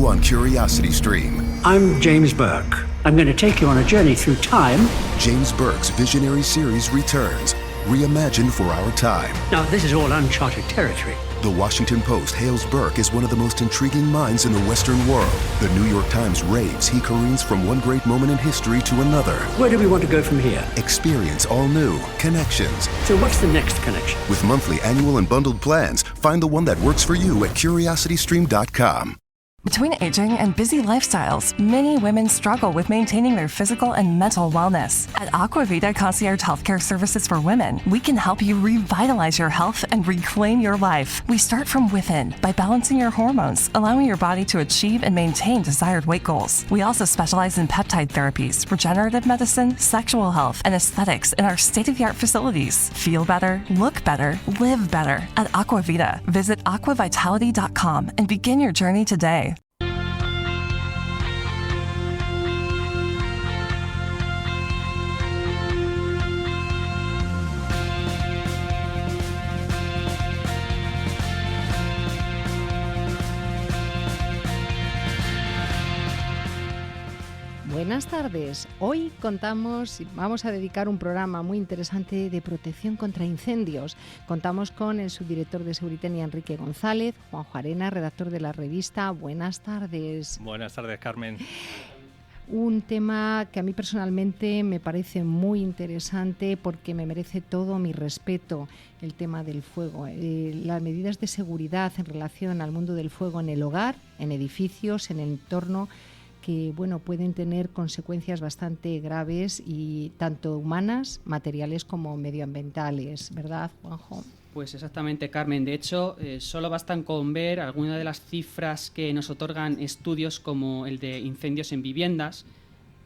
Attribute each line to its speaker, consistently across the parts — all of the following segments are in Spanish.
Speaker 1: new on Curiosity Stream.
Speaker 2: I'm James Burke. I'm going to take you on a journey through time.
Speaker 1: James Burke's visionary series returns, reimagined for our time.
Speaker 2: Now, this is all uncharted territory.
Speaker 1: The Washington Post hails Burke as one of the most intriguing minds in the Western world. The New York Times raves he careens from one great moment in history to another.
Speaker 2: Where do we want to go from here?
Speaker 1: Experience all new Connections.
Speaker 2: So what's the next connection?
Speaker 1: With monthly, annual, and bundled plans, find the one that works for you at CuriosityStream.com.
Speaker 3: Between aging and busy lifestyles, many women struggle with maintaining their physical and mental wellness. At Aquavita Concierge Healthcare Services for Women, we can help you revitalize your health and reclaim your life. We start from within by balancing your hormones, allowing your body to achieve and maintain desired weight goals. We also specialize in peptide therapies, regenerative medicine, sexual health, and aesthetics in our state-of-the-art facilities. Feel better, look better, live better at Aquavita. Visit aquavitality.com and begin your journey today.
Speaker 4: Buenas tardes. Hoy vamos a dedicar un programa muy interesante de protección contra incendios. Contamos con el subdirector de Seguritenia, Enrique González, Juanjo Arena, redactor de la revista. Buenas tardes.
Speaker 5: Buenas tardes, Carmen.
Speaker 4: Un tema que a mí personalmente me parece muy interesante porque me merece todo mi respeto, el tema del fuego. Las medidas de seguridad en relación al mundo del fuego en el hogar, en edificios, en el entorno, que pueden tener consecuencias bastante graves y tanto humanas, materiales como medioambientales, ¿verdad, Juanjo?
Speaker 6: Pues exactamente, Carmen. De hecho, solo bastan con ver algunas de las cifras que nos otorgan estudios como el de incendios en viviendas,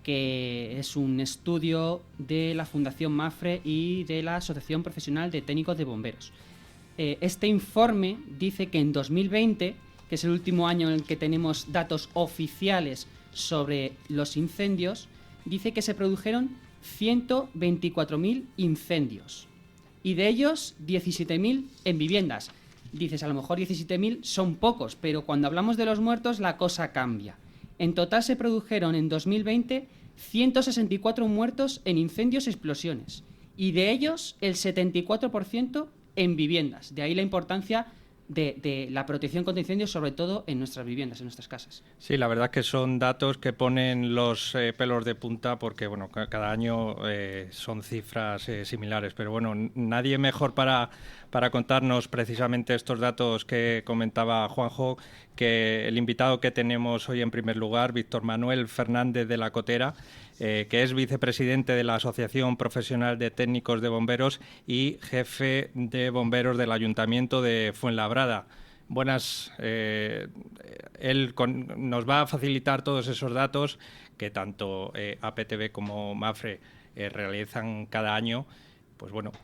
Speaker 6: que es un estudio de la Fundación MAPFRE y de la Asociación Profesional de Técnicos de Bomberos. Este informe dice que en 2020, que es el último año en el que tenemos datos oficiales sobre los incendios, dice que se produjeron 124.000 incendios y de ellos 17.000 en viviendas. Dices, a lo mejor 17.000 son pocos, pero cuando hablamos de los muertos la cosa cambia. En total se produjeron en 2020 164 muertos en incendios y explosiones y de ellos el 74% en viviendas. De ahí la importancia de la protección contra incendios, sobre todo en nuestras viviendas, en nuestras casas.
Speaker 5: Sí, la verdad es que son datos que ponen los pelos de punta porque cada año son cifras similares, pero nadie mejor para contarnos precisamente estos datos que comentaba Juanjo que el invitado que tenemos hoy en primer lugar, Víctor Manuel Fernández de la Cotera, que es vicepresidente de la Asociación Profesional de Técnicos de Bomberos y jefe de bomberos del Ayuntamiento de Fuenlabrada. Él nos va a facilitar todos esos datos que tanto APTB como MAPFRE realizan cada año,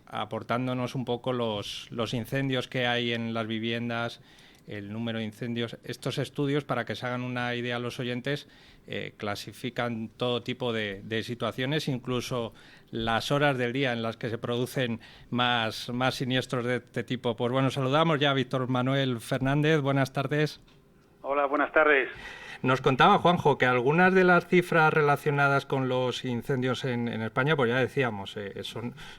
Speaker 5: aportándonos un poco los incendios que hay en las viviendas, el número de incendios. Estos estudios, para que se hagan una idea los oyentes, clasifican todo tipo de situaciones, incluso las horas del día en las que se producen más siniestros de este tipo. Saludamos ya a Víctor Manuel Fernández. Buenas tardes.
Speaker 7: Hola, buenas tardes.
Speaker 5: Nos contaba Juanjo que algunas de las cifras relacionadas con los incendios en España, pues ya decíamos,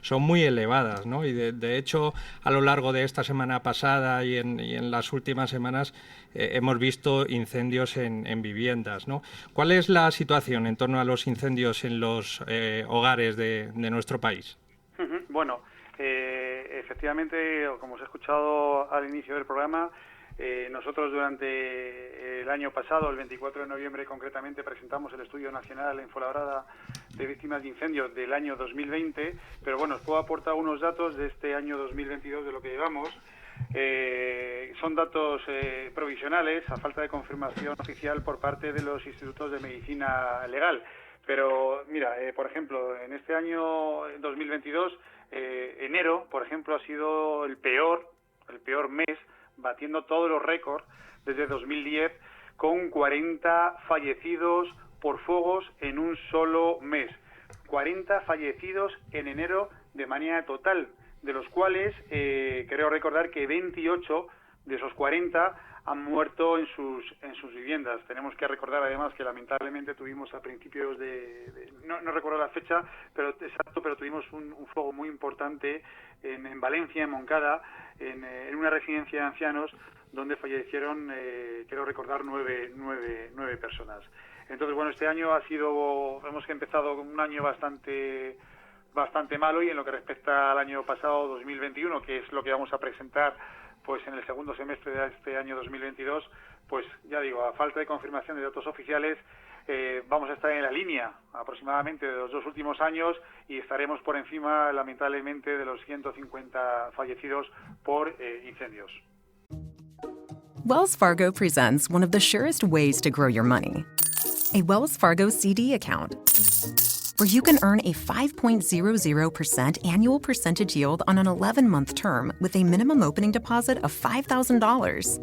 Speaker 5: son muy elevadas, ¿no? Y de hecho, a lo largo de esta semana pasada y en las últimas semanas hemos visto incendios en viviendas, ¿no? ¿Cuál es la situación en torno a los incendios en los hogares de nuestro país?
Speaker 7: Bueno, efectivamente, como os he escuchado al inicio del programa, nosotros durante el año pasado, el 24 de noviembre concretamente, presentamos el Estudio Nacional en Fuenlabrada de Víctimas de Incendios del año 2020, pero os puedo aportar unos datos de este año 2022 de lo que llevamos. Son datos provisionales, a falta de confirmación oficial por parte de los institutos de medicina legal. Pero mira, por ejemplo, en este año 2022, enero, por ejemplo, ha sido el peor mes, batiendo todos los récords desde 2010, con 40 fallecidos por fuegos en un solo mes. 40 fallecidos en enero de manera total, de los cuales creo recordar que 28 de esos 40 han muerto en sus viviendas. Tenemos que recordar además que lamentablemente tuvimos a principios no recuerdo la fecha, pero tuvimos un fuego muy importante en Valencia, en Moncada, en una residencia de ancianos donde fallecieron, quiero recordar, nueve personas. Entonces, bueno, este año hemos empezado un año bastante malo, y en lo que respecta al año pasado, 2021, que es lo que vamos a presentar pues en el segundo semestre de este año 2022, pues ya digo, a falta de confirmación de datos oficiales, vamos a estar en la línea aproximadamente de los 2 últimos años, y estaremos por encima, lamentablemente, de los 150 fallecidos por incendios.
Speaker 8: Wells Fargo presents one of the surest ways to grow your money. A Wells Fargo CD account, where you can earn a 5.00% annual percentage yield on an 11-month term with a minimum opening deposit of $5,000.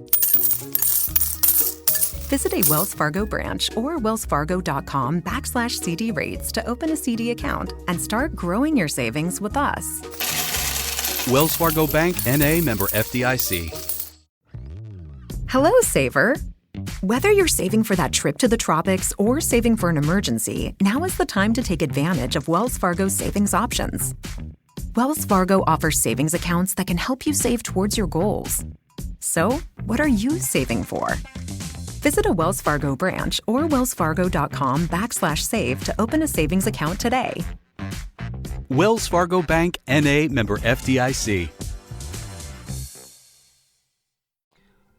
Speaker 8: Visit a Wells Fargo branch or wellsfargo.com/CD rates to open a CD account and start growing your savings with us.
Speaker 9: Wells Fargo Bank, N.A., member FDIC.
Speaker 8: Hello, saver. Whether you're saving for that trip to the tropics or saving for an emergency, now is the time to take advantage of Wells Fargo's savings options. Wells Fargo offers savings accounts that can help you save towards your goals. So, what are you saving for? Visit a Wells Fargo branch or wellsfargo.com/save to open a savings account today.
Speaker 9: Wells Fargo Bank, N.A., member FDIC.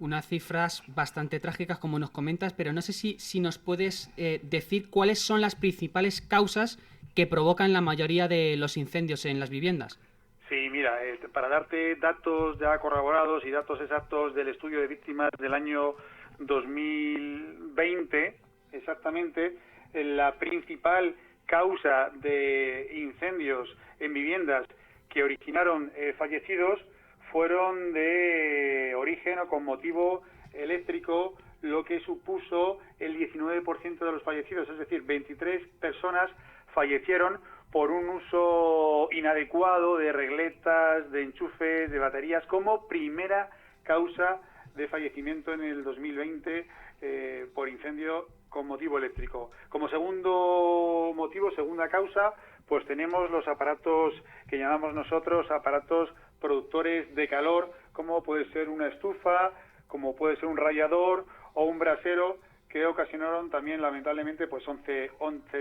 Speaker 6: Unas cifras bastante trágicas, como nos comentas, pero no sé si nos puedes decir cuáles son las principales causas que provocan la mayoría de los incendios en las viviendas.
Speaker 7: Sí, mira, para darte datos ya corroborados y datos exactos del estudio de víctimas del año 2020, exactamente, la principal causa de incendios en viviendas que originaron fallecidos fueron de origen o con motivo eléctrico, lo que supuso el 19% de los fallecidos, es decir, 23 personas fallecieron por un uso inadecuado de regletas, de enchufes, de baterías, como primera causa de fallecimiento en el 2020 por incendio con motivo eléctrico. Como segundo motivo, segunda causa, pues tenemos los aparatos que llamamos nosotros aparatos productores de calor, como puede ser una estufa, como puede ser un radiador o un brasero, que ocasionaron también, lamentablemente, pues 11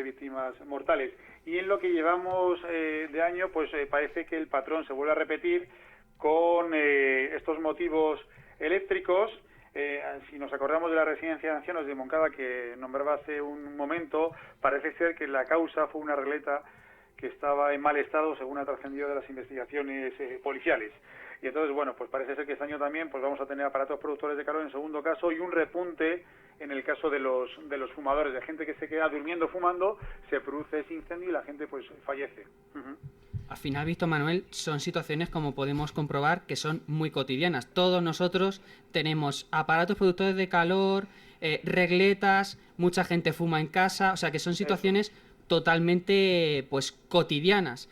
Speaker 7: víctimas mortales. Y en lo que llevamos de año, pues parece que el patrón se vuelve a repetir con estos motivos eléctricos. Si nos acordamos de la residencia de ancianos de Moncada que nombraba hace un momento, parece ser que la causa fue una regleta que estaba en mal estado, según ha trascendido de las investigaciones policiales. Y entonces, bueno, pues parece ser que este año también pues vamos a tener aparatos productores de calor en segundo caso, y un repunte en el caso de los fumadores, de gente que se queda durmiendo fumando, se produce ese incendio y la gente pues fallece.
Speaker 6: Al final, Víctor Manuel, son situaciones, como podemos comprobar, que son muy cotidianas. Todos nosotros tenemos aparatos productores de calor, regletas, mucha gente fuma en casa, o sea que son situaciones totalmente pues cotidianas.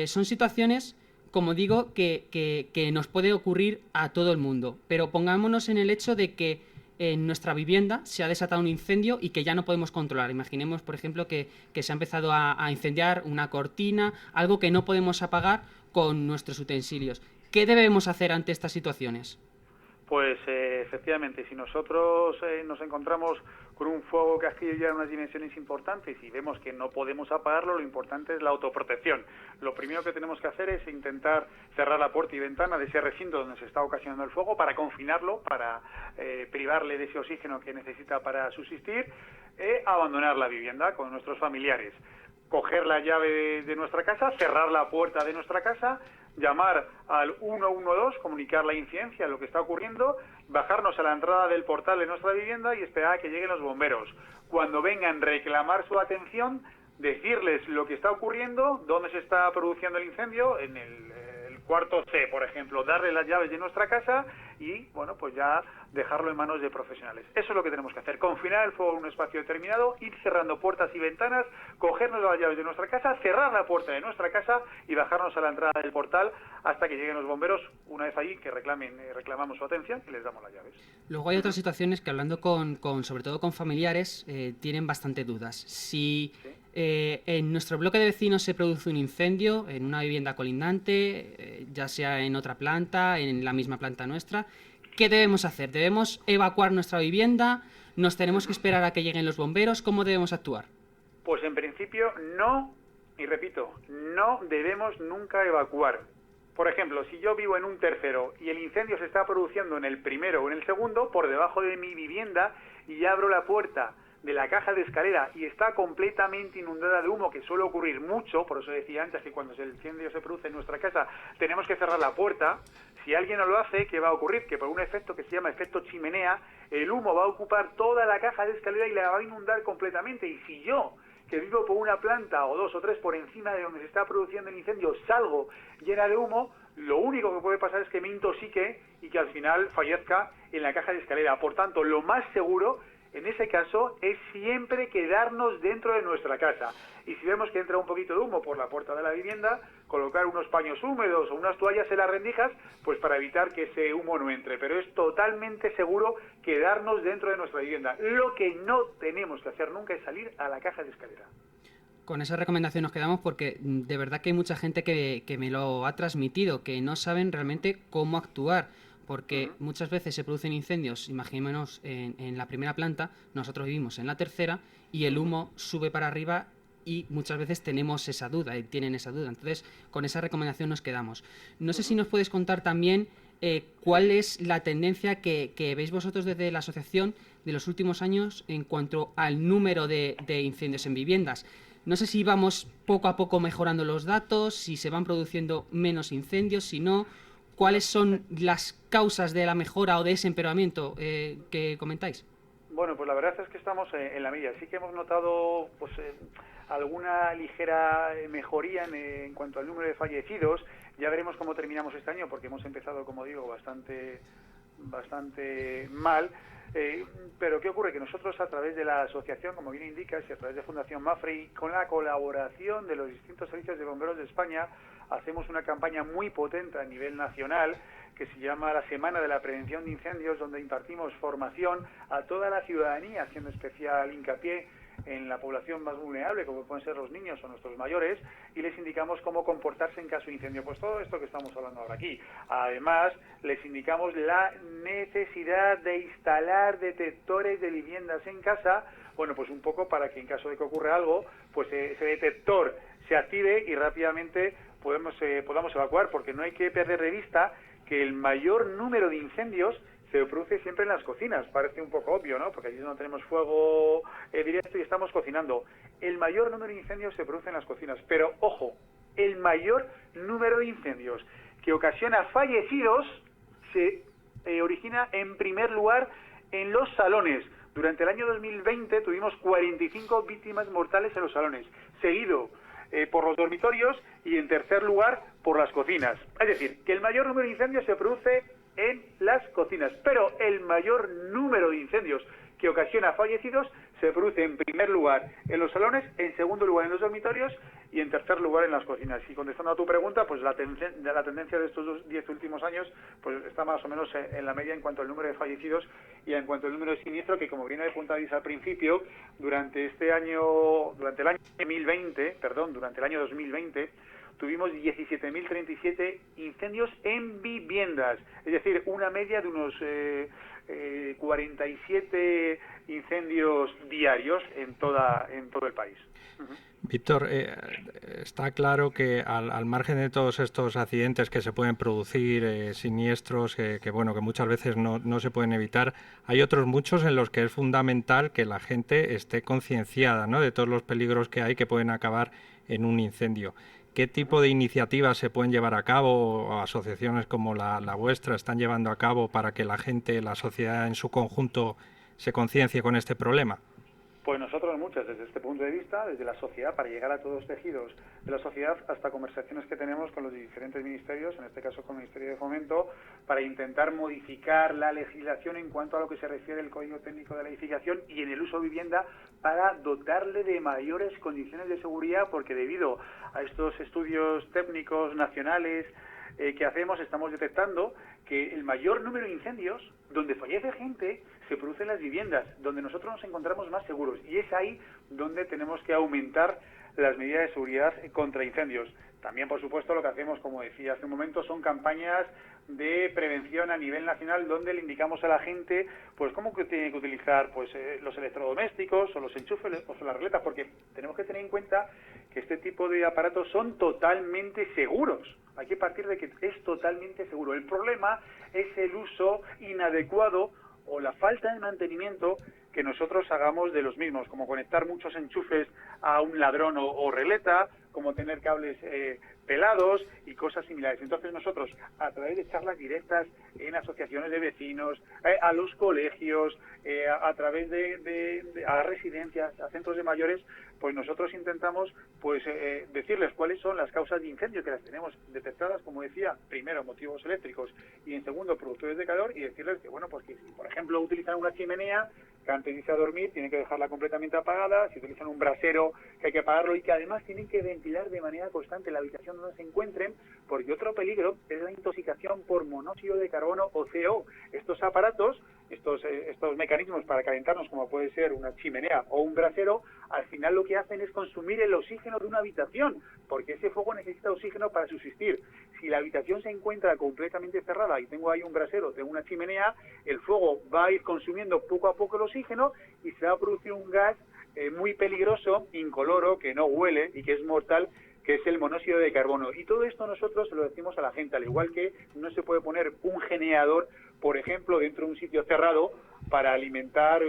Speaker 6: Son situaciones, como digo, que nos puede ocurrir a todo el mundo, pero pongámonos en el hecho de que en nuestra vivienda se ha desatado un incendio y que ya no podemos controlar. Imaginemos, por ejemplo, que se ha empezado a incendiar una cortina, algo que no podemos apagar con nuestros utensilios. ¿Qué debemos hacer ante estas situaciones?
Speaker 7: Pues efectivamente, si nosotros nos encontramos con un fuego que adquiere ya unas dimensiones importantes y vemos que no podemos apagarlo, lo importante es la autoprotección. Lo primero que tenemos que hacer es intentar cerrar la puerta y ventana de ese recinto donde se está ocasionando el fuego para confinarlo, para privarle de ese oxígeno que necesita para subsistir, abandonar la vivienda con nuestros familiares, coger la llave de nuestra casa, cerrar la puerta de nuestra casa, llamar al 112, comunicar la incidencia, lo que está ocurriendo, bajarnos a la entrada del portal de nuestra vivienda y esperar a que lleguen los bomberos. Cuando vengan, reclamar su atención, decirles lo que está ocurriendo, dónde se está produciendo el incendio, en el Cuarto C, por ejemplo, darle las llaves de nuestra casa y, bueno, pues ya dejarlo en manos de profesionales. Eso es lo que tenemos que hacer, confinar el fuego en un espacio determinado, ir cerrando puertas y ventanas, cogernos las llaves de nuestra casa, cerrar la puerta de nuestra casa y bajarnos a la entrada del portal hasta que lleguen los bomberos. Una vez allí, que reclamamos su atención y les damos las llaves.
Speaker 6: Luego hay otras situaciones que, hablando sobre todo con familiares, tienen bastante dudas. Si en nuestro bloque de vecinos se produce un incendio en una vivienda colindante, ya sea en otra planta, en la misma planta nuestra, ¿qué debemos hacer? ¿Debemos evacuar nuestra vivienda? ¿Nos tenemos que esperar a que lleguen los bomberos? ¿Cómo debemos actuar?
Speaker 7: Pues en principio no, y repito, no debemos nunca evacuar. Por ejemplo, si yo vivo en un tercero y el incendio se está produciendo en el primero o en el segundo, por debajo de mi vivienda, y abro la puerta de la caja de escalera y está completamente inundada de humo, que suele ocurrir mucho, por eso decía antes que cuando el incendio se produce en nuestra casa tenemos que cerrar la puerta. Si alguien no lo hace, ¿qué va a ocurrir? Que por un efecto que se llama efecto chimenea, el humo va a ocupar toda la caja de escalera y la va a inundar completamente. Y si yo, que vivo por una planta o dos o tres por encima de donde se está produciendo el incendio, salgo llena de humo, lo único que puede pasar es que me intoxique y que al final fallezca en la caja de escalera. Por tanto, lo más seguro en ese caso es siempre quedarnos dentro de nuestra casa. Y si vemos que entra un poquito de humo por la puerta de la vivienda, colocar unos paños húmedos o unas toallas en las rendijas, pues para evitar que ese humo no entre. Pero es totalmente seguro quedarnos dentro de nuestra vivienda. Lo que no tenemos que hacer nunca es salir a la caja de escalera.
Speaker 6: Con esa recomendación nos quedamos, porque de verdad que hay mucha gente que me lo ha transmitido, que no saben realmente cómo actuar. Porque muchas veces se producen incendios, imaginémonos en la primera planta, nosotros vivimos en la tercera y el humo sube para arriba y muchas veces tenemos esa duda, tienen esa duda. Entonces, con esa recomendación nos quedamos. No sé si nos puedes contar también cuál es la tendencia que veis vosotros desde la asociación de los últimos años en cuanto al número de incendios en viviendas. No sé si vamos poco a poco mejorando los datos, si se van produciendo menos incendios, si no. ¿Cuáles son las causas de la mejora o de ese empeoramiento que comentáis?
Speaker 7: Bueno, pues la verdad es que estamos en la media. Sí que hemos notado pues alguna ligera mejoría en cuanto al número de fallecidos. Ya veremos cómo terminamos este año, porque hemos empezado, como digo, bastante mal. Pero ¿qué ocurre? Que nosotros, a través de la asociación, como bien indicas, y a través de Fundación Mapfre, y con la colaboración de los distintos servicios de bomberos de España, hacemos una campaña muy potente a nivel nacional que se llama la Semana de la Prevención de Incendios, donde impartimos formación a toda la ciudadanía, haciendo especial hincapié en la población más vulnerable, como pueden ser los niños o nuestros mayores, y les indicamos cómo comportarse en caso de incendio. Pues todo esto que estamos hablando ahora aquí. Además, les indicamos la necesidad de instalar detectores de viviendas en casa, bueno, pues un poco para que en caso de que ocurra algo, pues ese detector se active y rápidamente podamos evacuar, porque no hay que perder de vista que el mayor número de incendios se produce siempre en las cocinas. Parece un poco obvio, ¿no? Porque allí no tenemos fuego directo y estamos cocinando. El mayor número de incendios se produce en las cocinas. Pero, ojo, el mayor número de incendios que ocasiona fallecidos se origina en primer lugar en los salones. Durante el año 2020 tuvimos 45 víctimas mortales en los salones, seguido por los dormitorios y en tercer lugar por las cocinas. Es decir, que el mayor número de incendios se produce en las cocinas, pero el mayor número de incendios que ocasiona fallecidos se produce en primer lugar en los salones, en segundo lugar en los dormitorios y en tercer lugar en las cocinas. Y contestando a tu pregunta, pues la tendencia de estos 10 últimos años pues está más o menos en la media en cuanto al número de fallecidos y en cuanto al número de siniestros, que como bien apuntabais al principio, durante el año 2020, tuvimos 17.037 incendios en viviendas, es decir, una media de unos 47 incendios diarios en todo el país.
Speaker 5: Víctor, está claro que al margen de todos estos accidentes que se pueden producir, siniestros, que muchas veces no se pueden evitar, hay otros muchos en los que es fundamental que la gente esté concienciada, ¿no?, de todos los peligros que hay que pueden acabar en un incendio. ¿Qué tipo de iniciativas se pueden llevar a cabo, o asociaciones como la vuestra están llevando a cabo para que la gente, la sociedad en su conjunto, se conciencie con este problema?
Speaker 7: Pues nosotros muchas, desde este punto de vista, desde la sociedad, para llegar a todos los tejidos de la sociedad, hasta conversaciones que tenemos con los diferentes ministerios, en este caso con el Ministerio de Fomento, para intentar modificar la legislación en cuanto a lo que se refiere al Código Técnico de la Edificación y en el uso de vivienda, para dotarle de mayores condiciones de seguridad, porque debido a estos estudios técnicos nacionales que hacemos, estamos detectando que el mayor número de incendios donde fallece gente se produce en las viviendas, donde nosotros nos encontramos más seguros, y es ahí donde tenemos que aumentar las medidas de seguridad contra incendios. También, por supuesto, lo que hacemos, como decía hace un momento, son campañas de prevención a nivel nacional, donde le indicamos a la gente pues cómo que tiene que utilizar pues los electrodomésticos o los enchufes o las regletas, porque tenemos que tener en cuenta que este tipo de aparatos son totalmente seguros. Hay que partir de que es totalmente seguro. El problema es el uso inadecuado o la falta de mantenimiento que nosotros hagamos de los mismos, como conectar muchos enchufes a un ladrón o regleta, como tener cables pelados y cosas similares. Entonces nosotros, a través de charlas directas en asociaciones de vecinos, a los colegios, a través de a residencias, a centros de mayores, pues nosotros intentamos pues decirles cuáles son las causas de incendio, que las tenemos detectadas, como decía, primero motivos eléctricos y en segundo productores de calor, y decirles que, bueno, pues que si por ejemplo utilizan una chimenea, que antes de irse a dormir tienen que dejarla completamente apagada, si utilizan un brasero que hay que apagarlo, y que además tienen que ventilar de manera constante la habitación donde se encuentren, porque otro peligro es la intoxicación por monóxido de carbono o CO. Estos aparatos, estos mecanismos para calentarnos, como puede ser una chimenea o un brasero, al final lo que hacen es consumir el oxígeno de una habitación, porque ese fuego necesita oxígeno para subsistir. Si la habitación se encuentra completamente cerrada y tengo ahí un brasero, tengo una chimenea, el fuego va a ir consumiendo poco a poco el oxígeno y se va a producir un gas muy peligroso, incoloro, que no huele y que es mortal, que es el monóxido de carbono. Y todo esto nosotros se lo decimos a la gente, al igual que no se puede poner un generador, por ejemplo, dentro de un sitio cerrado para alimentar,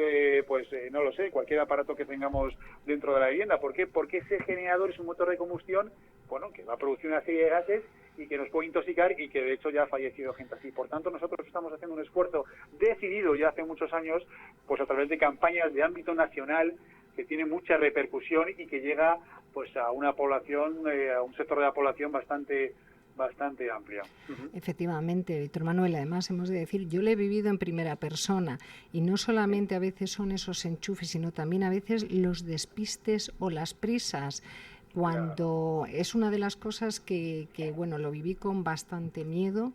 Speaker 7: no lo sé, cualquier aparato que tengamos dentro de la vivienda. ¿Por qué? Porque ese generador es un motor de combustión, bueno, que va a producir una serie de gases y que nos puede intoxicar, y que de hecho ya ha fallecido gente así. Por tanto, nosotros estamos haciendo un esfuerzo decidido ya hace muchos años, pues a través de campañas de ámbito nacional, que tiene mucha repercusión y que llega pues a una población, a un sector de la población bastante amplia.
Speaker 4: Efectivamente, Víctor Manuel, además hemos de decir, yo lo he vivido en primera persona, y no solamente a veces son esos enchufes, sino también a veces los despistes o las prisas, cuando es una de las cosas que bueno, lo viví con bastante miedo,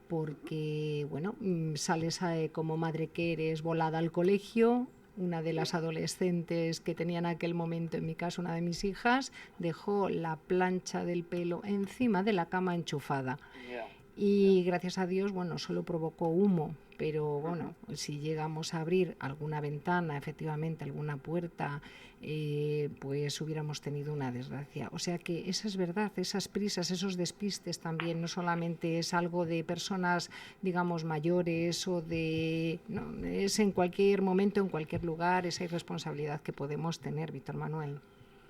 Speaker 4: porque bueno, sales como madre que eres volada al colegio. Una de las adolescentes que tenía en aquel momento, en mi caso una de mis hijas, dejó la plancha del pelo encima de la cama enchufada. Y gracias a Dios, bueno, solo provocó humo, pero bueno, si llegamos a abrir alguna ventana, efectivamente alguna puerta, pues hubiéramos tenido una desgracia. O sea que esa es verdad, esas prisas, esos despistes también, no solamente es algo de personas, digamos, mayores o de... No, es en cualquier momento, en cualquier lugar, esa irresponsabilidad que podemos tener, Víctor Manuel.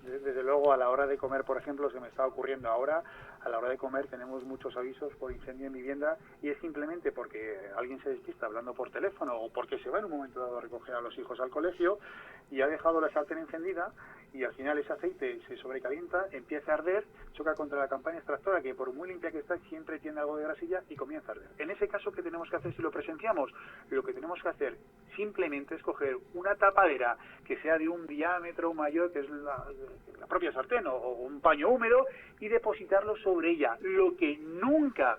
Speaker 7: Desde luego, a la hora de comer, por ejemplo, se me está ocurriendo ahora, a la hora de comer tenemos muchos avisos por incendio en vivienda, y es simplemente porque alguien se despista hablando por teléfono o porque se va en un momento dado a recoger a los hijos al colegio y ha dejado la sartén encendida, y al final ese aceite se sobrecalienta, empieza a arder, choca contra la campana extractora, que por muy limpia que está siempre tiene algo de grasilla, y comienza a arder. En ese caso, ¿qué tenemos que hacer si lo presenciamos? Lo que tenemos que hacer simplemente es coger una tapadera que sea de un diámetro mayor, que es la propia sartén, o un paño húmedo, y depositarlo sobre ella. Lo que nunca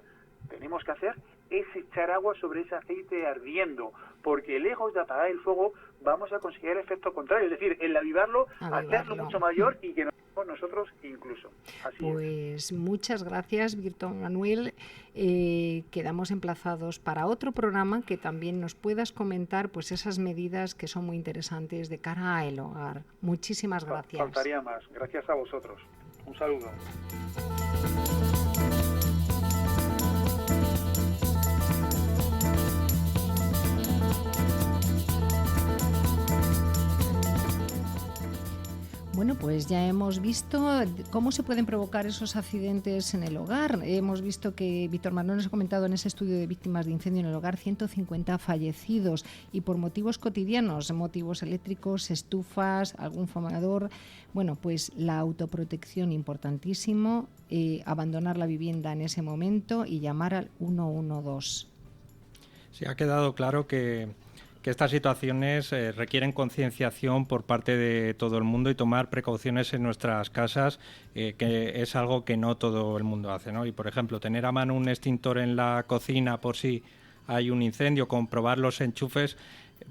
Speaker 7: tenemos que hacer es echar agua sobre ese aceite ardiendo, porque lejos de apagar el fuego vamos a conseguir el efecto contrario, es decir, el avivarlo, hacerlo mucho mayor y que nosotros incluso. Así
Speaker 4: pues muchas gracias, Víctor Manuel. Quedamos emplazados para otro programa, que también nos puedas comentar pues esas medidas que son muy interesantes de cara al hogar. Muchísimas gracias.
Speaker 7: Faltaría más. Gracias a vosotros. Un saludo.
Speaker 4: Bueno, pues ya hemos visto cómo se pueden provocar esos accidentes en el hogar. Hemos visto que Víctor Manuel nos ha comentado en ese estudio de víctimas de incendio en el hogar 150 fallecidos y por motivos cotidianos, motivos eléctricos, estufas, algún fumador. Bueno, pues la autoprotección importantísimo, abandonar la vivienda en ese momento y llamar al 112.
Speaker 5: Sí, ha quedado claro que estas situaciones requieren concienciación por parte de todo el mundo y tomar precauciones en nuestras casas, que es algo que no todo el mundo hace, ¿no? Y, por ejemplo, tener a mano un extintor en la cocina por si hay un incendio, comprobar los enchufes,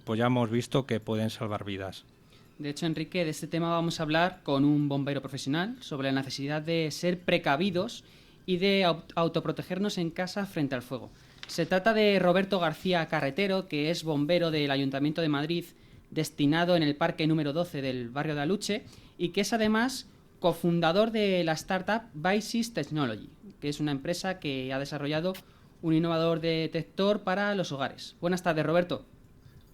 Speaker 5: pues ya hemos visto que pueden salvar vidas.
Speaker 6: De hecho, Enrique, de este tema vamos a hablar con un bombero profesional sobre la necesidad de ser precavidos y de autoprotegernos en casa frente al fuego. Se trata de Roberto García Carretero, que es bombero del Ayuntamiento de Madrid, destinado en el parque número 12 del barrio de Aluche, y que es además cofundador de la startup Vices Technology, que es una empresa que ha desarrollado un innovador detector para los hogares. Buenas tardes, Roberto.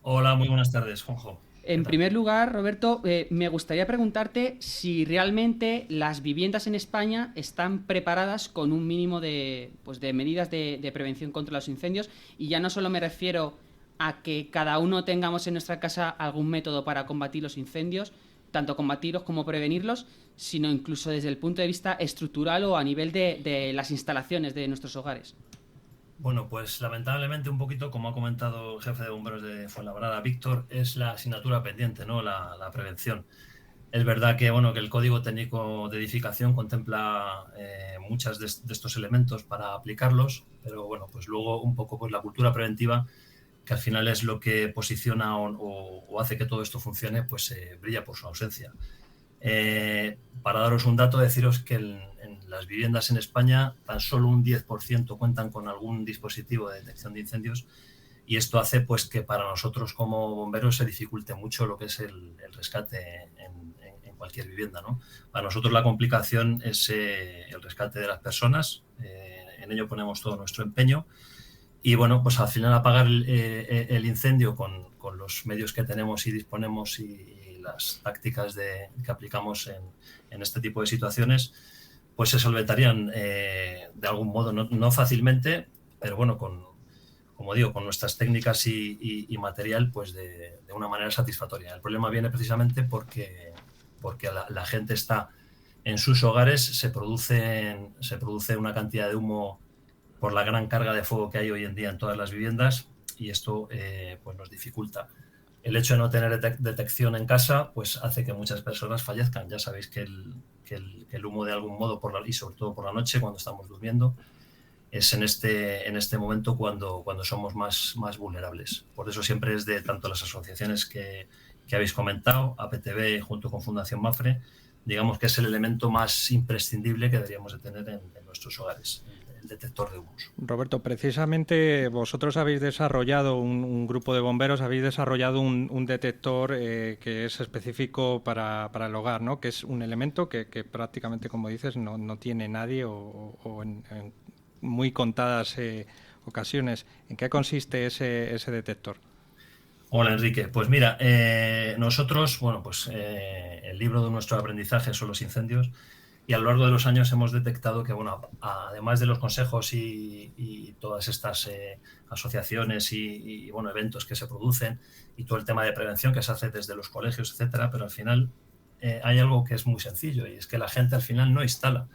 Speaker 10: Hola, muy buenas tardes, Juanjo.
Speaker 6: En primer lugar, Roberto, me gustaría preguntarte si realmente las viviendas en España están preparadas con un mínimo de medidas de prevención contra los incendios, y ya no solo me refiero a que cada uno tengamos en nuestra casa algún método para combatir los incendios, tanto combatirlos como prevenirlos, sino incluso desde el punto de vista estructural o a nivel de las instalaciones de nuestros hogares.
Speaker 10: Bueno, pues lamentablemente un poquito, como ha comentado el jefe de bomberos de Fuenlabrada, Víctor, es la asignatura pendiente, ¿no? La prevención. Es verdad que, bueno, que el Código Técnico de Edificación contempla muchos de estos elementos para aplicarlos, pero bueno, pues luego un poco pues la cultura preventiva, que al final es lo que posiciona o hace que todo esto funcione, pues brilla por su ausencia. Para daros un dato, deciros que en las viviendas en España tan solo un 10% cuentan con algún dispositivo de detección de incendios, y esto hace pues que para nosotros como bomberos se dificulte mucho lo que es el rescate en cualquier vivienda, ¿no? Para nosotros la complicación es el rescate de las personas, en ello ponemos todo nuestro empeño, y bueno, pues al final apagar el incendio con los medios que tenemos y disponemos y las tácticas que aplicamos en este tipo de situaciones, pues se solventarían de algún modo, no fácilmente, pero bueno, como digo, con nuestras técnicas y material, pues de una manera satisfactoria. El problema viene precisamente porque la gente está en sus hogares, se produce una cantidad de humo por la gran carga de fuego que hay hoy en día en todas las viviendas, y esto pues nos dificulta. El hecho de no tener detección en casa pues hace que muchas personas fallezcan. Ya sabéis que el humo de algún modo, y sobre todo por la noche cuando estamos durmiendo, es en este momento cuando somos más vulnerables. Por eso siempre es de tanto las asociaciones que habéis comentado, APTV junto con Fundación MAFRE, digamos que es el elemento más imprescindible que deberíamos de tener en nuestros hogares, el detector de humos.
Speaker 5: Roberto, precisamente vosotros habéis desarrollado, un grupo de bomberos, habéis desarrollado un detector que es específico para el hogar, ¿no? Que es un elemento que prácticamente, como dices, no tiene nadie o en muy contadas ocasiones. ¿En qué consiste ese detector?
Speaker 10: Hola, Enrique. Pues mira, nosotros, bueno, pues el libro de nuestro aprendizaje son los incendios, y a lo largo de los años hemos detectado que, bueno, además de los consejos y todas estas asociaciones y bueno, eventos que se producen y todo el tema de prevención que se hace desde los colegios, etcétera, pero al final hay algo que es muy sencillo, y es que la gente al final no instala,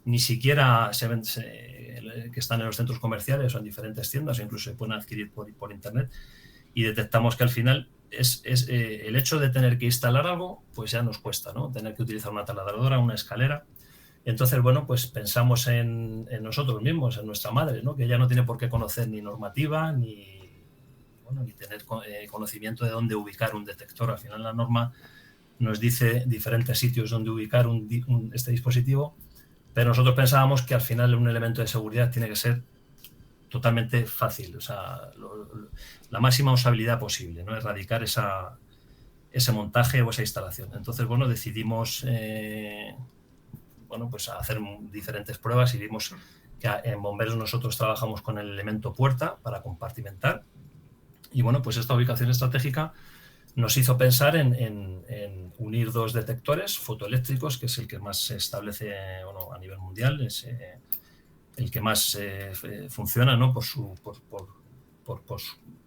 Speaker 10: ni siquiera que están en los centros comerciales o en diferentes tiendas, o incluso se pueden adquirir por internet, y detectamos que al final es el hecho de tener que instalar algo, pues ya nos cuesta, ¿no? Tener que utilizar una taladradora, una escalera. Entonces, bueno, pues pensamos en nosotros mismos, en nuestra madre, ¿no? Que ella no tiene por qué conocer ni normativa ni tener conocimiento de dónde ubicar un detector. Al final la norma nos dice diferentes sitios donde ubicar este dispositivo, pero nosotros pensábamos que al final un elemento de seguridad tiene que ser totalmente fácil, o sea, la máxima usabilidad posible, ¿no? Erradicar ese montaje o esa instalación. Entonces, bueno, decidimos pues hacer diferentes pruebas, y vimos que en bomberos nosotros trabajamos con el elemento puerta para compartimentar, y bueno, pues esta ubicación estratégica nos hizo pensar en unir dos detectores fotoeléctricos, que es el que más se establece a nivel mundial, es el que más funciona, ¿no?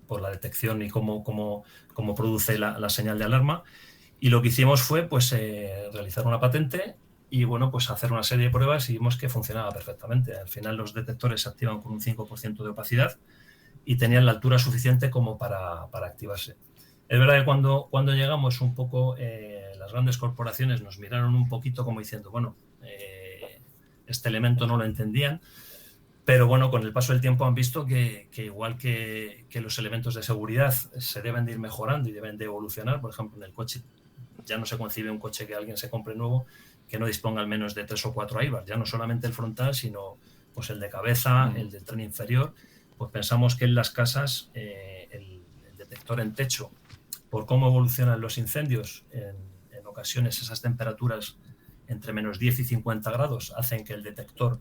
Speaker 10: por la detección y cómo produce la señal de alarma. Y lo que hicimos fue pues, realizar una patente y pues hacer una serie de pruebas y vimos que funcionaba perfectamente. Al final los detectores se activan con un 5% de opacidad y tenían la altura suficiente como para activarse. Es verdad que cuando llegamos un poco, las grandes corporaciones nos miraron un poquito como diciendo, este elemento no lo entendían, pero con el paso del tiempo han visto que igual que los elementos de seguridad se deben de ir mejorando y deben de evolucionar. Por ejemplo, en el coche ya no se concibe un coche que alguien se compre nuevo que no disponga al menos de 3 o 4 airbags, ya no solamente el frontal, sino pues el de cabeza, el del tren inferior. Pues pensamos que en las casas el detector en techo, por cómo evolucionan los incendios, en ocasiones esas temperaturas entre menos 10 y 50 grados hacen que el detector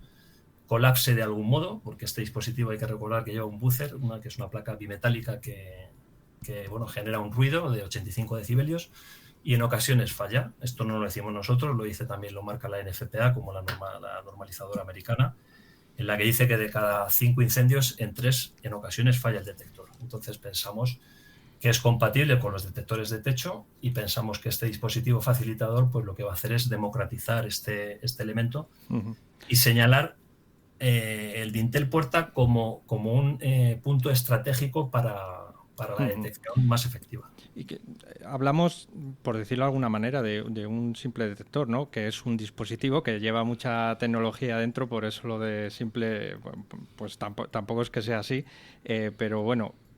Speaker 10: colapse de algún modo, porque este dispositivo hay que recordar que lleva un buzzer, que es una placa bimetálica que genera un ruido de 85 decibelios y en ocasiones falla. Esto no lo decimos nosotros, lo marca la NFPA como la normalizadora americana, en la que dice que de cada 5 incendios, en 3 en ocasiones falla el detector. Entonces pensamos que es compatible con los detectores de techo y pensamos que este dispositivo facilitador pues lo que va a hacer es democratizar este elemento y señalar el dintel puerta como un punto estratégico para la detección más efectiva.
Speaker 5: Y que hablamos, por decirlo de alguna manera, de un simple detector, ¿no? Que es un dispositivo que lleva mucha tecnología dentro, por eso lo de simple, pues tampoco es que sea así, pero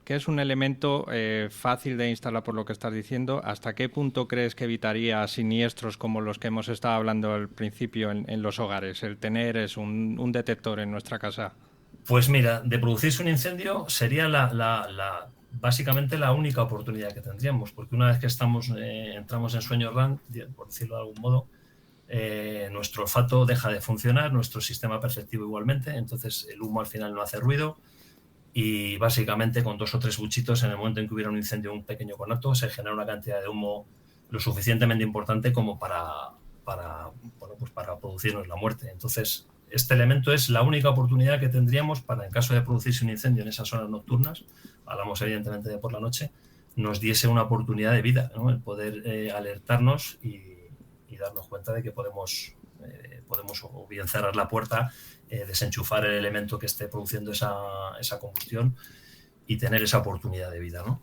Speaker 5: que es un elemento fácil de instalar por lo que estás diciendo. ¿Hasta qué punto crees que evitaría siniestros como los que hemos estado hablando al principio en los hogares, el tener un detector en nuestra casa?
Speaker 10: Pues mira, de producirse un incendio sería básicamente la única oportunidad que tendríamos, porque una vez que entramos en sueño REM, por decirlo de algún modo, nuestro olfato deja de funcionar, nuestro sistema perceptivo igualmente, entonces el humo al final no hace ruido y básicamente con 2 o 3 buchitos, en el momento en que hubiera un incendio, un pequeño conato, se genera una cantidad de humo lo suficientemente importante como para producirnos la muerte. Entonces este elemento es la única oportunidad que tendríamos para, en caso de producirse un incendio en esas horas nocturnas, hablamos evidentemente de por la noche, nos diese una oportunidad de vida, ¿no? El poder alertarnos y darnos cuenta de que podemos o bien cerrar la puerta, desenchufar el elemento que esté produciendo esa combustión y tener esa oportunidad de vida, ¿no?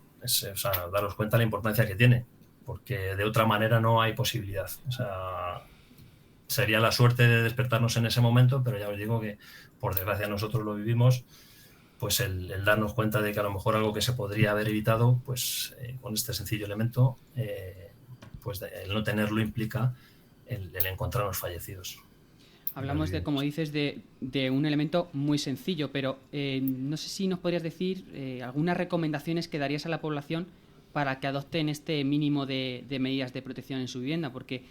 Speaker 10: Daros cuenta de la importancia que tiene, porque de otra manera no hay posibilidad. Sería la suerte de despertarnos en ese momento, pero ya os digo que por desgracia nosotros lo vivimos, pues el darnos cuenta de que a lo mejor algo que se podría haber evitado, pues con este sencillo elemento, pues el no tenerlo implica el encontrarnos fallecidos.
Speaker 6: Hablamos de, como dices, de un elemento muy sencillo, pero no sé si nos podrías decir algunas recomendaciones que darías a la población para que adopten este mínimo de medidas de protección en su vivienda, porque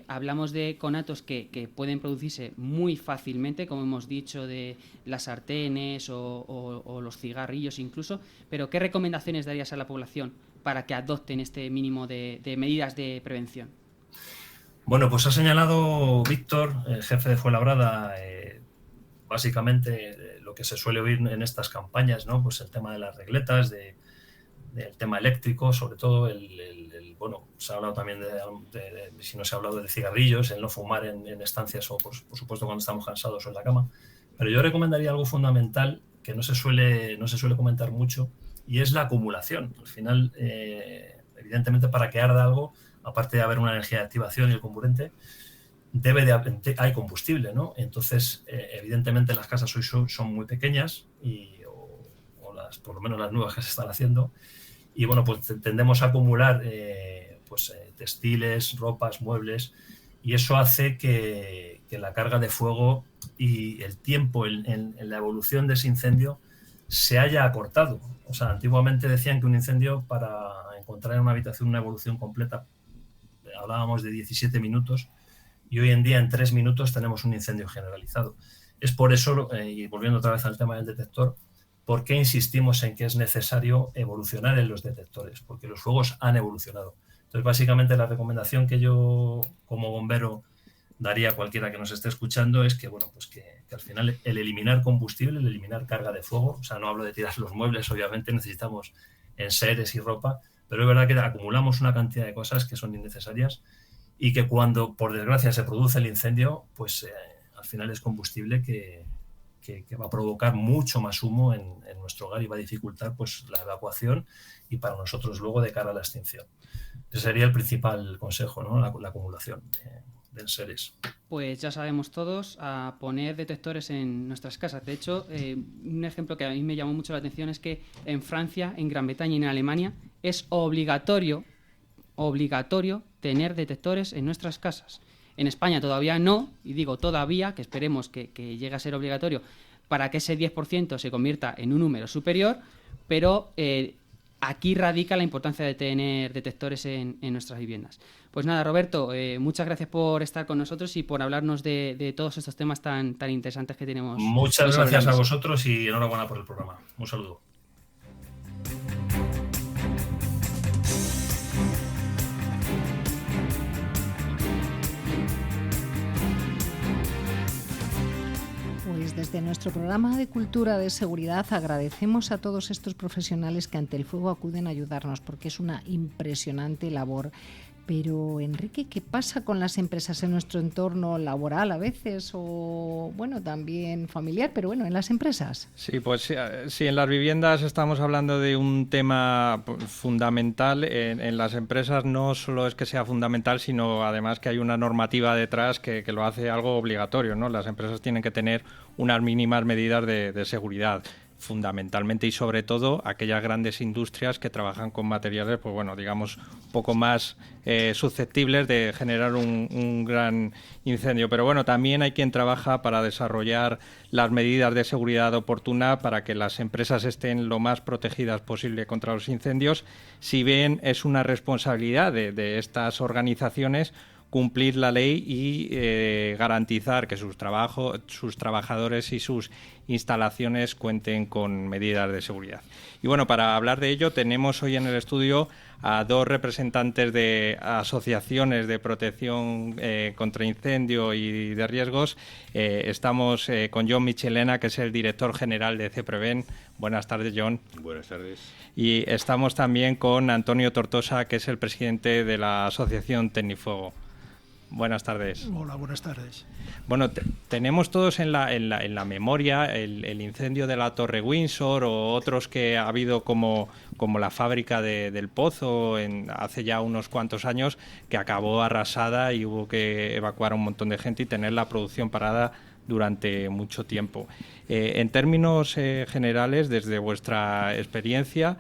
Speaker 6: hablamos de conatos que pueden producirse muy fácilmente, como hemos dicho, de las sartenes o los cigarrillos incluso, pero ¿qué recomendaciones darías a la población para que adopten este mínimo de medidas de prevención?
Speaker 10: Bueno, pues ha señalado Víctor, el jefe de Fuenlabrada, básicamente lo que se suele oír en estas campañas, ¿no? Pues el tema de las regletas, del tema eléctrico, sobre todo se ha hablado también si no se ha hablado de cigarrillos, el no fumar en estancias o por supuesto cuando estamos cansados o en la cama. Pero yo recomendaría algo fundamental que no se suele comentar mucho y es la acumulación. Al final, evidentemente para que arda algo, aparte de haber una energía de activación y el comburente, hay combustible, ¿no? Entonces, evidentemente las casas hoy son muy pequeñas por lo menos las nuevas que se están haciendo, y pues tendemos a acumular textiles, ropas, muebles, y eso hace que la carga de fuego y el tiempo en la evolución de ese incendio se haya acortado. O sea, antiguamente decían que un incendio, para encontrar en una habitación una evolución completa, hablábamos de 17 minutos, y hoy en día en 3 minutos tenemos un incendio generalizado. Es por eso, y volviendo otra vez al tema del detector, ¿por qué insistimos en que es necesario evolucionar en los detectores? Porque los fuegos han evolucionado. Entonces, básicamente, la recomendación que yo, como bombero, daría a cualquiera que nos esté escuchando es que, bueno, pues que al final el eliminar combustible, el eliminar carga de fuego, o sea, no hablo de tirar los muebles, obviamente necesitamos enseres y ropa, pero es verdad que acumulamos una cantidad de cosas que son innecesarias y que cuando, por desgracia, se produce el incendio, pues al final es combustible que va a provocar mucho más humo en nuestro hogar y va a dificultar pues la evacuación y para nosotros luego de cara a la extinción. Ese sería el principal consejo, ¿no? La acumulación de enseres.
Speaker 6: Pues ya sabemos todos a poner detectores en nuestras casas. De hecho, un ejemplo que a mí me llamó mucho la atención es que en Francia, en Gran Bretaña y en Alemania es obligatorio tener detectores en nuestras casas. En España todavía no, y digo todavía, que esperemos que llegue a ser obligatorio para que ese 10% se convierta en un número superior, pero aquí radica la importancia de tener detectores en nuestras viviendas. Pues nada, Roberto, muchas gracias por estar con nosotros y por hablarnos de todos estos temas tan interesantes que tenemos.
Speaker 10: Muchas gracias a vosotros y enhorabuena por el programa. Un saludo.
Speaker 4: Pues desde nuestro programa de Cultura de Seguridad agradecemos a todos estos profesionales que ante el fuego acuden a ayudarnos, porque es una impresionante labor. Pero, Enrique, ¿qué pasa con las empresas en nuestro entorno laboral a veces o, bueno, también familiar, pero bueno, en las empresas?
Speaker 5: Sí, pues sí, en las viviendas estamos hablando de un tema fundamental. En las empresas no solo es que sea fundamental, sino además que hay una normativa detrás que lo hace algo obligatorio, ¿no? Las empresas tienen que tener unas mínimas medidas de seguridad, fundamentalmente y sobre todo aquellas grandes industrias que trabajan con materiales, pues bueno, digamos, un poco más susceptibles de generar un gran incendio. Pero bueno, también hay quien trabaja para desarrollar las medidas de seguridad oportunas para que las empresas estén lo más protegidas posible contra los incendios. Si bien es una responsabilidad de estas organizaciones cumplir la ley y garantizar que sus trabajadores y sus instalaciones cuenten con medidas de seguridad. Y bueno, para hablar de ello tenemos hoy en el estudio a dos representantes de asociaciones de protección contra incendio y de riesgos. Estamos con John Michelena, que es el director general de CEPREVEN. Buenas tardes, John.
Speaker 11: Buenas tardes.
Speaker 5: Y estamos también con Antonio Tortosa, que es el presidente de la asociación Tecnifuego. Buenas tardes.
Speaker 12: Hola, buenas tardes.
Speaker 5: Bueno, tenemos todos en la memoria el incendio de la Torre Windsor o otros que ha habido como la fábrica del Pozo hace ya unos cuantos años, que acabó arrasada y hubo que evacuar a un montón de gente y tener la producción parada durante mucho tiempo. En términos generales, desde vuestra experiencia,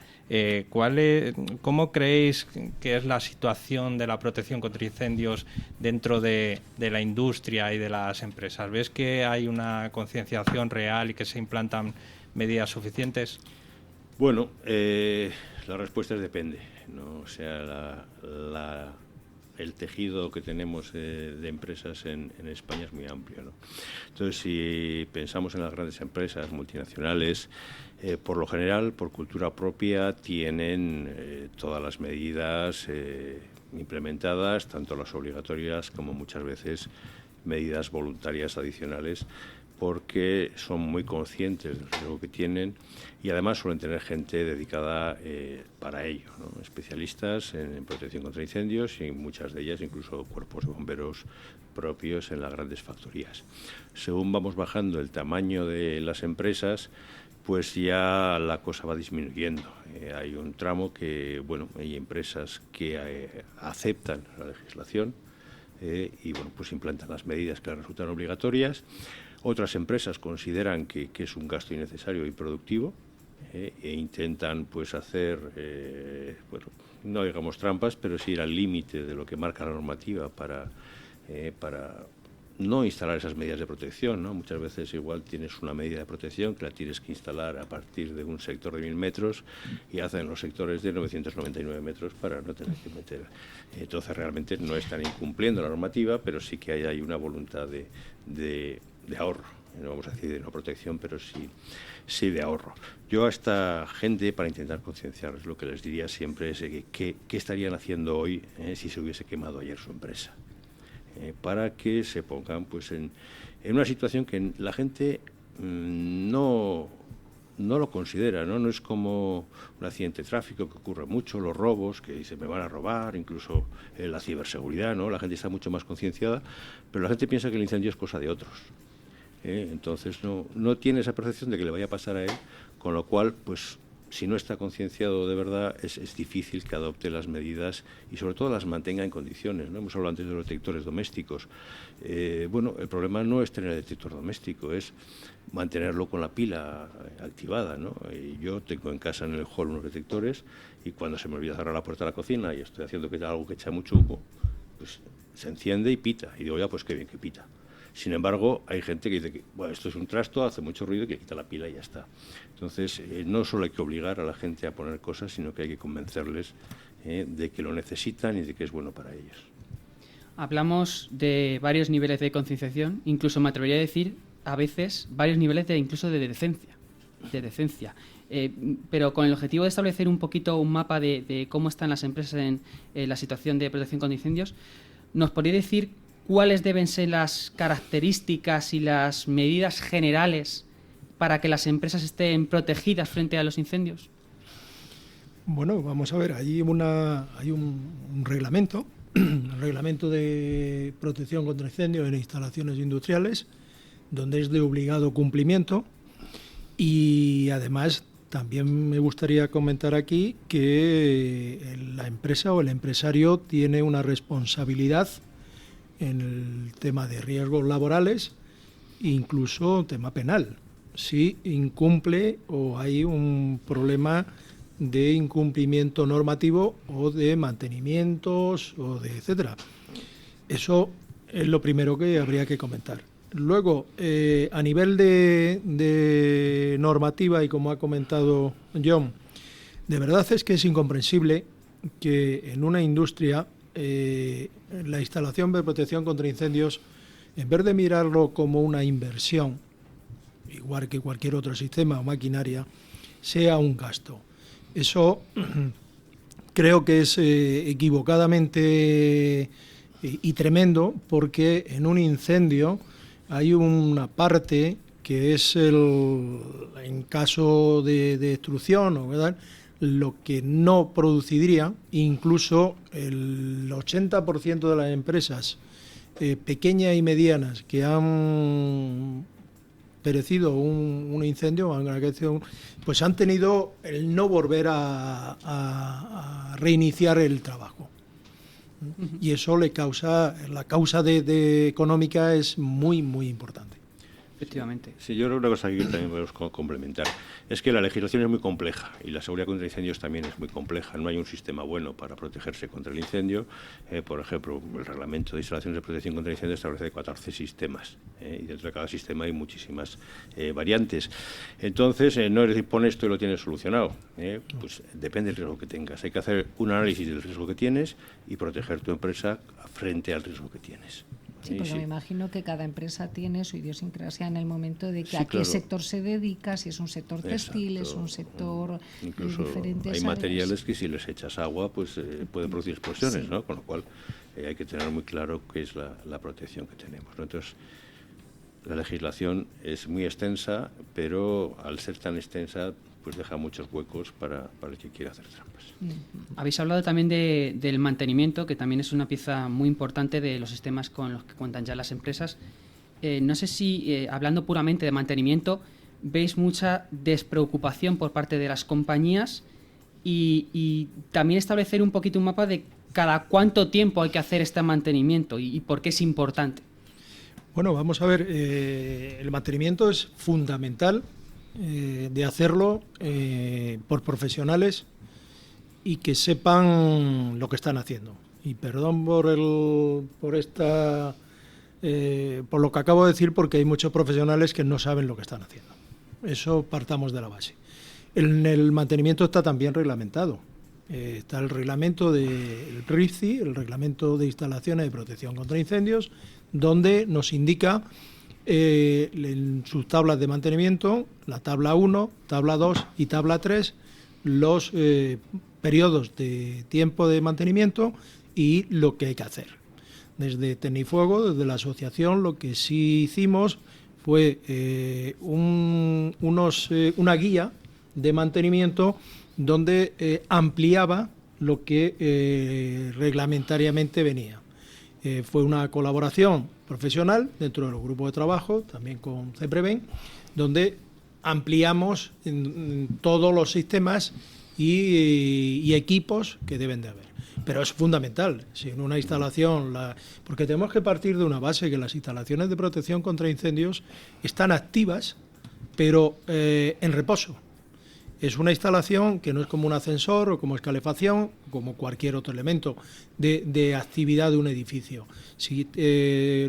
Speaker 5: ¿cómo creéis que es la situación de la protección contra incendios dentro de la industria y de las empresas? ¿Ves que hay una concienciación real y que se implantan medidas suficientes?
Speaker 11: Bueno, la respuesta es depende, ¿no? O sea, el tejido que tenemos de empresas en España es muy amplio, ¿no? Entonces, si pensamos en las grandes empresas multinacionales, por lo general, por cultura propia, tienen todas las medidas implementadas, tanto las obligatorias como muchas veces medidas voluntarias adicionales, porque son muy conscientes del riesgo que tienen y además suelen tener gente dedicada para ello, ¿no? Especialistas en protección contra incendios y muchas de ellas incluso cuerpos de bomberos propios en las grandes factorías. Según vamos bajando el tamaño de las empresas, pues ya la cosa va disminuyendo. Hay un tramo que, bueno, hay empresas que aceptan la legislación y, bueno, pues implantan las medidas que les resultan obligatorias. Otras empresas consideran que es un gasto innecesario y productivo e intentan pues hacer, bueno, no digamos trampas, pero sí ir al límite de lo que marca la normativa para no instalar esas medidas de protección, ¿no? Muchas veces igual tienes una medida de protección que la tienes que instalar a partir de un sector de 1000 metros y hacen los sectores de 999 metros para no tener que meter. Entonces realmente no están incumpliendo la normativa, pero sí que hay una voluntad de ahorro. no vamos a decir de no protección, pero sí de ahorro. Yo a esta gente, para intentar concienciarles, lo que les diría siempre es qué estarían haciendo hoy si se hubiese quemado ayer su empresa, para que se pongan pues en una situación que la gente no lo considera, ¿no? No es como un accidente de tráfico que ocurre mucho, los robos, que se me van a robar, incluso la ciberseguridad, ¿no? La gente está mucho más concienciada, pero la gente piensa que el incendio es cosa de otros. Entonces no tiene esa percepción de que le vaya a pasar a él, con lo cual, pues si no está concienciado de verdad, es difícil que adopte las medidas y sobre todo las mantenga en condiciones, ¿no? Hemos hablado antes de los detectores domésticos. Bueno, el problema no es tener el detector doméstico, es mantenerlo con la pila activada, ¿no? Yo tengo en casa en el hall unos detectores y cuando se me olvida cerrar la puerta de la cocina y estoy haciendo algo que echa mucho humo, pues se enciende y pita. Y digo, ya, pues qué bien que pita. Sin embargo, hay gente que dice que bueno, esto es un trasto, hace mucho ruido y que quita la pila y ya está. Entonces, no solo hay que obligar a la gente a poner cosas, sino que hay que convencerles de que lo necesitan y de que es bueno para ellos. Hablamos
Speaker 6: de varios niveles de concienciación, incluso me atrevería a decir, a veces, varios niveles incluso de decencia. Pero con el objetivo de establecer un poquito un mapa de cómo están las empresas en la situación de protección contra incendios, ¿nos podría decir cuáles deben ser las características y las medidas generales para que las empresas estén protegidas frente a los incendios?
Speaker 12: Bueno, vamos a ver, hay un reglamento, el reglamento de protección contra incendios en instalaciones industriales, donde es de obligado cumplimiento, y además también me gustaría comentar aquí que la empresa o el empresario tiene una responsabilidad en el tema de riesgos laborales, incluso tema penal, si incumple o hay un problema de incumplimiento normativo o de mantenimientos o de etcétera. Eso es lo primero que habría que comentar. Luego, a nivel de normativa, y como ha comentado John, de verdad es que es incomprensible que en una industria la instalación de protección contra incendios, en vez de mirarlo como una inversión, igual que cualquier otro sistema o maquinaria, sea un gasto. Eso creo que es equivocadamente y tremendo, porque en un incendio hay una parte que es en caso de destrucción, ¿verdad?, lo que no produciría. Incluso el 80% de las empresas pequeñas y medianas que han perecido un incendio, pues han tenido el no volver a reiniciar el trabajo. Y eso la causa económica es muy, muy importante.
Speaker 6: Efectivamente.
Speaker 11: Sí, yo creo que una cosa que también podemos complementar es que la legislación es muy compleja y la seguridad contra incendios también es muy compleja. No hay un sistema bueno para protegerse contra el incendio. Por ejemplo, el reglamento de instalaciones de protección contra incendios establece 14 sistemas y dentro de cada sistema hay muchísimas variantes. Entonces, no es decir, pon esto y lo tienes solucionado. Pues depende del riesgo que tengas. Hay que hacer un análisis del riesgo que tienes y proteger tu empresa frente al riesgo que tienes.
Speaker 4: Sí, porque me imagino que cada empresa tiene su idiosincrasia en el momento de que a qué
Speaker 11: claro.
Speaker 4: sector se dedica, si es un sector textil, es un sector
Speaker 11: incluso
Speaker 4: diferente.
Speaker 11: Hay materiales que si les echas agua pues pueden producir explosiones, sí, ¿no? Con lo cual hay que tener muy claro qué es la protección que tenemos, ¿no? Entonces, la legislación es muy extensa, pero al ser tan extensa pues deja muchos huecos para el que quiera hacer trampas.
Speaker 6: Habéis hablado también del mantenimiento, que también es una pieza muy importante de los sistemas con los que cuentan ya las empresas. No sé si, hablando puramente de mantenimiento, veis mucha despreocupación por parte de las compañías y también establecer un poquito un mapa de cada cuánto tiempo hay que hacer este mantenimiento y por qué es importante.
Speaker 12: Bueno, vamos a ver, el mantenimiento es fundamental de hacerlo por profesionales y que sepan lo que están haciendo. Y perdón por lo que acabo de decir, porque hay muchos profesionales que no saben lo que están haciendo. Eso partamos de la base. En el mantenimiento está también reglamentado. Está el reglamento del RIFCI, el reglamento de instalaciones de protección contra incendios, donde nos indica en sus tablas de mantenimiento, la tabla 1, tabla 2 y tabla 3, los periodos de tiempo de mantenimiento y lo que hay que hacer. Desde Tecnifuego, desde la asociación, lo que sí hicimos fue una guía de mantenimiento donde ampliaba lo que reglamentariamente venía. Fue una colaboración profesional dentro de los grupos de trabajo, también con CEPREVEN, donde ampliamos en todos los sistemas y equipos que deben de haber. Pero es fundamental, si en una instalación, porque tenemos que partir de una base que las instalaciones de protección contra incendios están activas, pero en reposo. Es una instalación que no es como un ascensor o como es calefacción, como cualquier otro elemento de actividad de un edificio. Si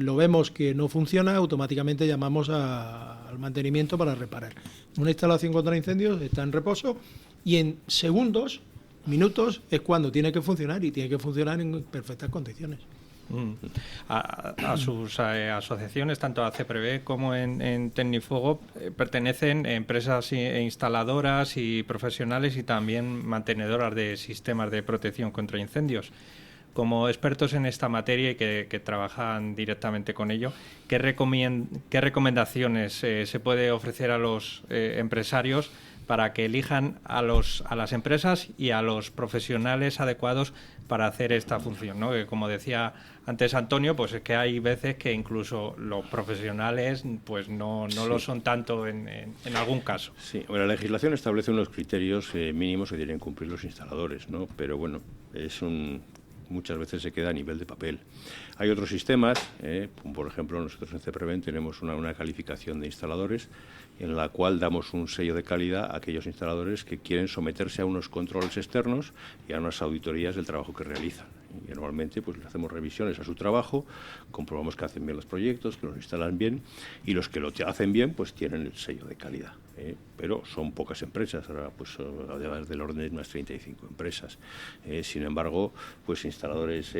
Speaker 12: lo vemos que no funciona, automáticamente llamamos al mantenimiento para reparar. Una instalación contra incendios está en reposo y en segundos, minutos, es cuando tiene que funcionar y tiene que funcionar en perfectas condiciones.
Speaker 5: A sus asociaciones, tanto a CEPREVE como en Tecnifuego, pertenecen empresas instaladoras y profesionales y también mantenedoras de sistemas de protección contra incendios. Como expertos en esta materia y que trabajan directamente con ello, ¿qué recomendaciones se puede ofrecer a los empresarios para que elijan a las empresas y a los profesionales adecuados para hacer esta función, ¿no? Que, como decía antes Antonio, pues es que hay veces que incluso los profesionales pues no lo son tanto en algún caso.
Speaker 11: Sí, bueno, la legislación establece unos criterios mínimos que tienen que cumplir los instaladores, ¿no? Pero bueno, muchas veces se queda a nivel de papel. Hay otros sistemas, por ejemplo, nosotros en CEPREVEN tenemos una calificación de instaladores en la cual damos un sello de calidad a aquellos instaladores que quieren someterse a unos controles externos y a unas auditorías del trabajo que realizan. Y normalmente pues le hacemos revisiones a su trabajo, comprobamos que hacen bien los proyectos, que los instalan bien, y los que lo hacen bien pues tienen el sello de calidad. Pero son pocas empresas, ahora pues del orden de unas 35 empresas. Sin embargo, pues instaladores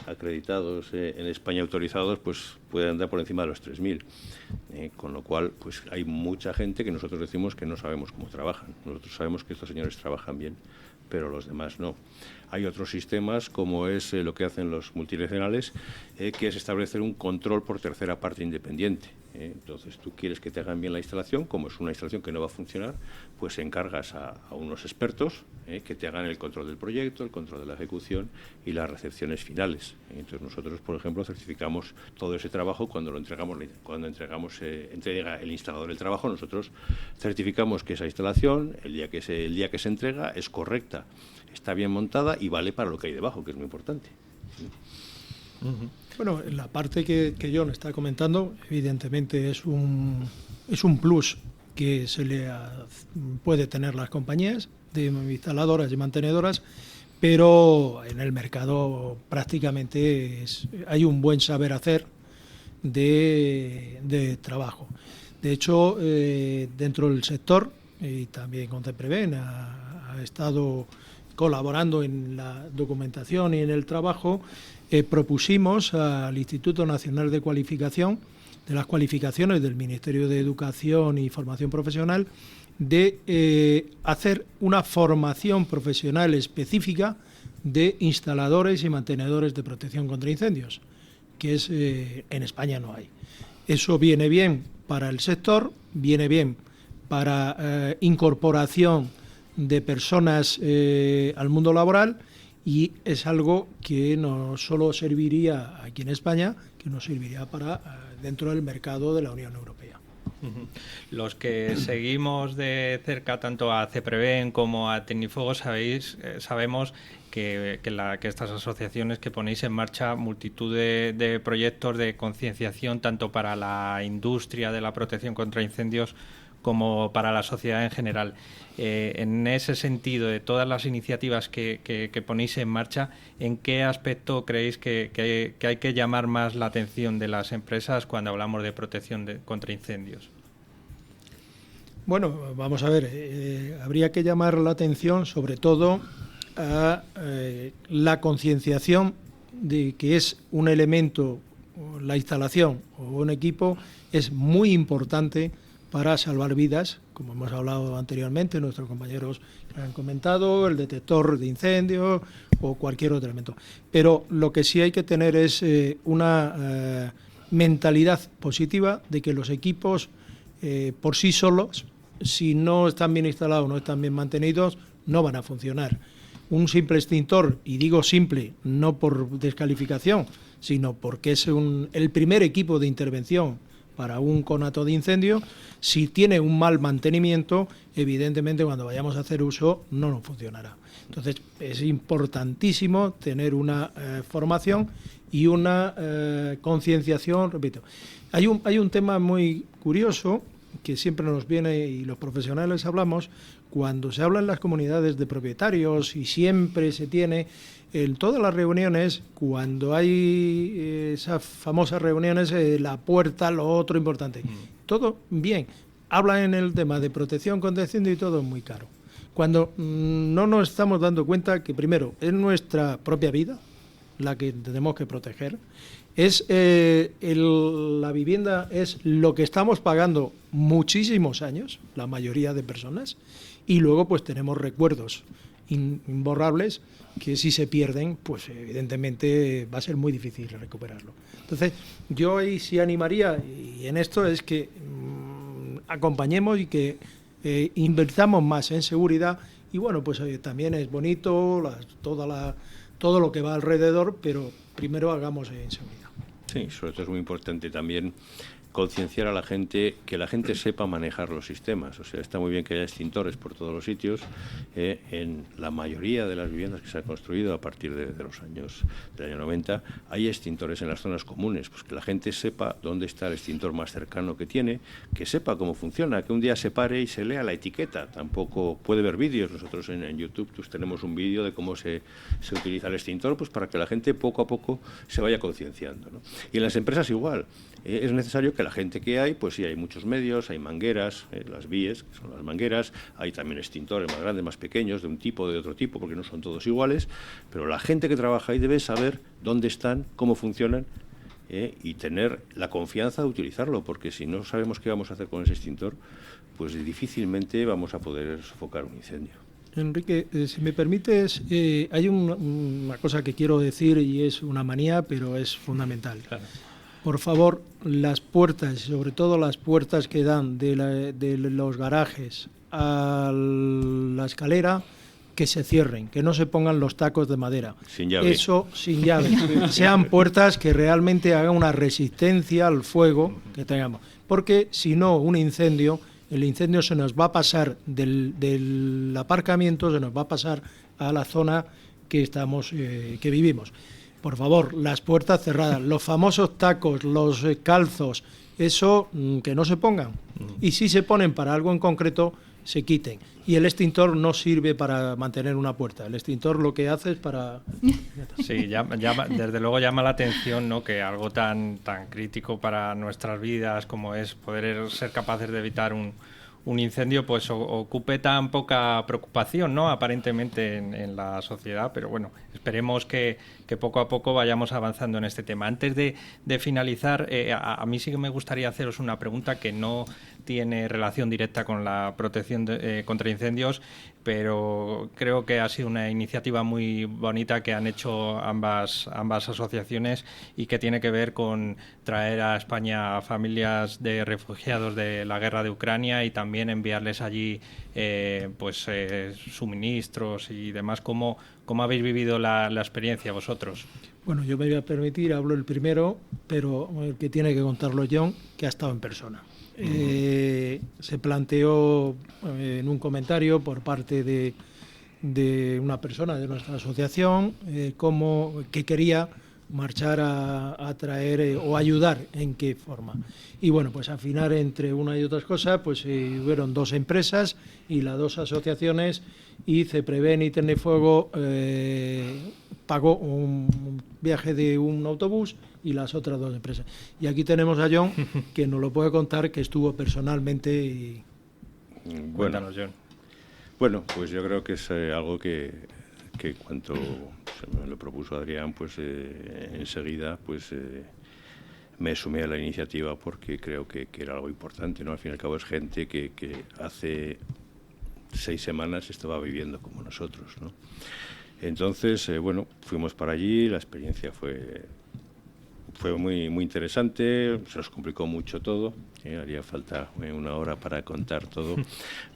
Speaker 11: acreditados en España autorizados pues pueden andar por encima de los 3.000, con lo cual pues hay mucha gente que nosotros decimos que no sabemos cómo trabajan. Nosotros sabemos que estos señores trabajan bien, pero los demás no. Hay otros sistemas, como es lo que hacen los multinacionales, que es establecer un control por tercera parte independiente. Entonces, tú quieres que te hagan bien la instalación, como es una instalación que no va a funcionar, pues encargas a unos expertos que te hagan el control del proyecto, el control de la ejecución y las recepciones finales. Entonces, nosotros, por ejemplo, certificamos todo ese trabajo cuando entrega el instalador el trabajo. Nosotros certificamos que esa instalación, el día que se entrega, es correcta, está bien montada y vale para lo que hay debajo, que es muy importante.
Speaker 12: Bueno, la parte que John está comentando, evidentemente es un plus que se le puede tener las compañías de instaladoras y mantenedoras, pero en el mercado prácticamente hay un buen saber hacer de trabajo. De hecho, dentro del sector, y también con CEPREVEN, ha estado colaborando en la documentación y en el trabajo. Propusimos al Instituto Nacional de Cualificación, de las cualificaciones del Ministerio de Educación y Formación Profesional, de hacer una formación profesional específica de instaladores y mantenedores de protección contra incendios, que en España no hay. Eso viene bien para el sector, viene bien para incorporación de personas al mundo laboral, y es algo que no solo serviría aquí en España, que nos serviría para dentro del mercado de la Unión Europea.
Speaker 5: Los que seguimos de cerca tanto a CEPREVEN como a Tecnifuego sabemos que estas asociaciones que ponéis en marcha multitud de proyectos de concienciación tanto para la industria de la protección contra incendios como para la sociedad en general. En ese sentido, de todas las iniciativas que ponéis en marcha, ¿en qué aspecto creéis que hay que llamar más la atención de las empresas cuando hablamos de protección contra incendios?
Speaker 12: Bueno, vamos a ver, habría que llamar la atención sobre todo a la concienciación de que es un elemento la instalación o un equipo es muy importante para salvar vidas, como hemos hablado anteriormente, nuestros compañeros han comentado, el detector de incendios o cualquier otro elemento. Pero lo que sí hay que tener es una mentalidad positiva de que los equipos por sí solos, si no están bien instalados, no están bien mantenidos, no van a funcionar. Un simple extintor, y digo simple, no por descalificación, sino porque es el primer equipo de intervención para un conato de incendio, si tiene un mal mantenimiento, evidentemente cuando vayamos a hacer uso no nos funcionará. Entonces es importantísimo tener una formación y una concienciación, repito. Hay un tema muy curioso que siempre nos viene y los profesionales hablamos, cuando se habla en las comunidades de propietarios y siempre se tiene en todas las reuniones, cuando hay esas famosas reuniones, la puerta, lo otro importante. Todo bien. Hablan en el tema de protección contra incendio y todo es muy caro. Cuando no nos estamos dando cuenta que primero es nuestra propia vida la que tenemos que proteger, es la vivienda es lo que estamos pagando muchísimos años, la mayoría de personas, y luego pues tenemos recuerdos imborrables que si se pierden, pues evidentemente va a ser muy difícil recuperarlo. Entonces, yo ahí sí animaría, y en esto es que acompañemos y que invirtamos más en seguridad, y bueno, pues también es bonito todo lo que va alrededor, pero primero hagamos en seguridad.
Speaker 11: Sí, sobre todo es muy importante también concienciar a la gente, que la gente sepa manejar los sistemas. O sea, está muy bien que haya extintores por todos los sitios. En la mayoría de las viviendas que se han construido a partir del año 90, hay extintores en las zonas comunes. Pues que la gente sepa dónde está el extintor más cercano que tiene, que sepa cómo funciona, que un día se pare y se lea la etiqueta. Tampoco puede ver vídeos. Nosotros en YouTube pues, tenemos un vídeo de cómo se utiliza el extintor, pues para que la gente poco a poco se vaya concienciando, ¿no? Y en las empresas igual. Es necesario que la gente que hay, pues sí, hay muchos medios, hay mangueras, las BIES, que son las mangueras, hay también extintores más grandes, más pequeños, de un tipo, de otro tipo, porque no son todos iguales, pero la gente que trabaja ahí debe saber dónde están, cómo funcionan, y tener la confianza de utilizarlo, porque si no sabemos qué vamos a hacer con ese extintor, pues difícilmente vamos a poder sofocar un incendio.
Speaker 12: Enrique, si me permites, hay una cosa que quiero decir y es una manía, pero es fundamental. Claro. Por favor, las puertas, sobre todo las puertas que dan de los garajes a la escalera, que se cierren, que no se pongan los tacos de madera.
Speaker 11: Sin llave.
Speaker 12: Eso sin llave. Sean puertas que realmente hagan una resistencia al fuego que tengamos. Porque si no, el incendio se nos va a pasar del aparcamiento, se nos va a pasar a la zona que vivimos. Por favor, las puertas cerradas, los famosos tacos, los calzos, eso que no se pongan. Y si se ponen para algo en concreto, se quiten. Y el extintor no sirve para mantener una puerta. El extintor lo que hace es para...
Speaker 5: Sí, desde luego llama la atención, ¿no?, que algo tan crítico para nuestras vidas como es poder ser capaces de evitar un incendio, pues ocupe tan poca preocupación, ¿no?, aparentemente en la sociedad, pero bueno, esperemos que poco a poco vayamos avanzando en este tema. Antes de finalizar, a mí sí que me gustaría haceros una pregunta que no tiene relación directa con la protección contra incendios, pero creo que ha sido una iniciativa muy bonita que han hecho ambas asociaciones y que tiene que ver con traer a España a familias de refugiados de la guerra de Ucrania y también enviarles allí suministros y demás. ¿Cómo habéis vivido la experiencia vosotros?
Speaker 12: Bueno, yo me voy a permitir, hablo el primero, pero el que tiene que contarlo John, que ha estado en persona. Se planteó en un comentario por parte de una persona de nuestra asociación que quería marchar a traer o ayudar, en qué forma. Y bueno, pues afinar entre una y otras cosas, pues hubieron dos empresas y las dos asociaciones, y Cepreven y Ternefuego pagó un viaje de un autobús y las otras dos empresas. Y aquí tenemos a John, que nos lo puede contar, que estuvo personalmente y...
Speaker 5: Cuéntanos, John.
Speaker 11: Bueno, pues yo creo que es algo que cuando se me lo propuso Adrián, pues enseguida pues me sumé a la iniciativa porque creo que era algo importante, ¿no? Al fin y al cabo es gente que hace 6 semanas estaba viviendo como nosotros, ¿no? Entonces, bueno, fuimos para allí, la experiencia fue muy interesante, se nos complicó mucho todo, haría falta 1 hora para contar todo,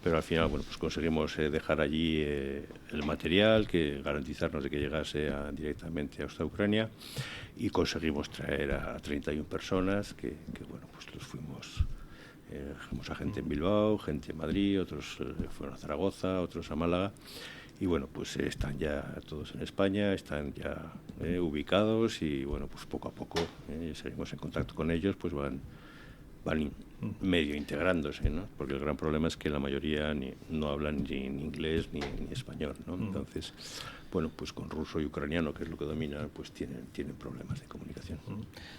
Speaker 11: pero al final, bueno, pues conseguimos dejar allí el material, garantizarnos de que llegase directamente a Ucrania, y conseguimos traer a 31 personas que bueno, pues los fuimos a gente en Bilbao, gente en Madrid, otros fueron a Zaragoza, otros a Málaga. Y bueno, pues están ya todos en España, están ya ubicados y bueno, pues poco a poco seguimos en contacto con ellos, pues van medio integrándose, ¿no? Porque el gran problema es que la mayoría no hablan ni inglés ni español, ¿no? Entonces, bueno, pues con ruso y ucraniano, que es lo que dominan, pues tienen problemas de comunicación.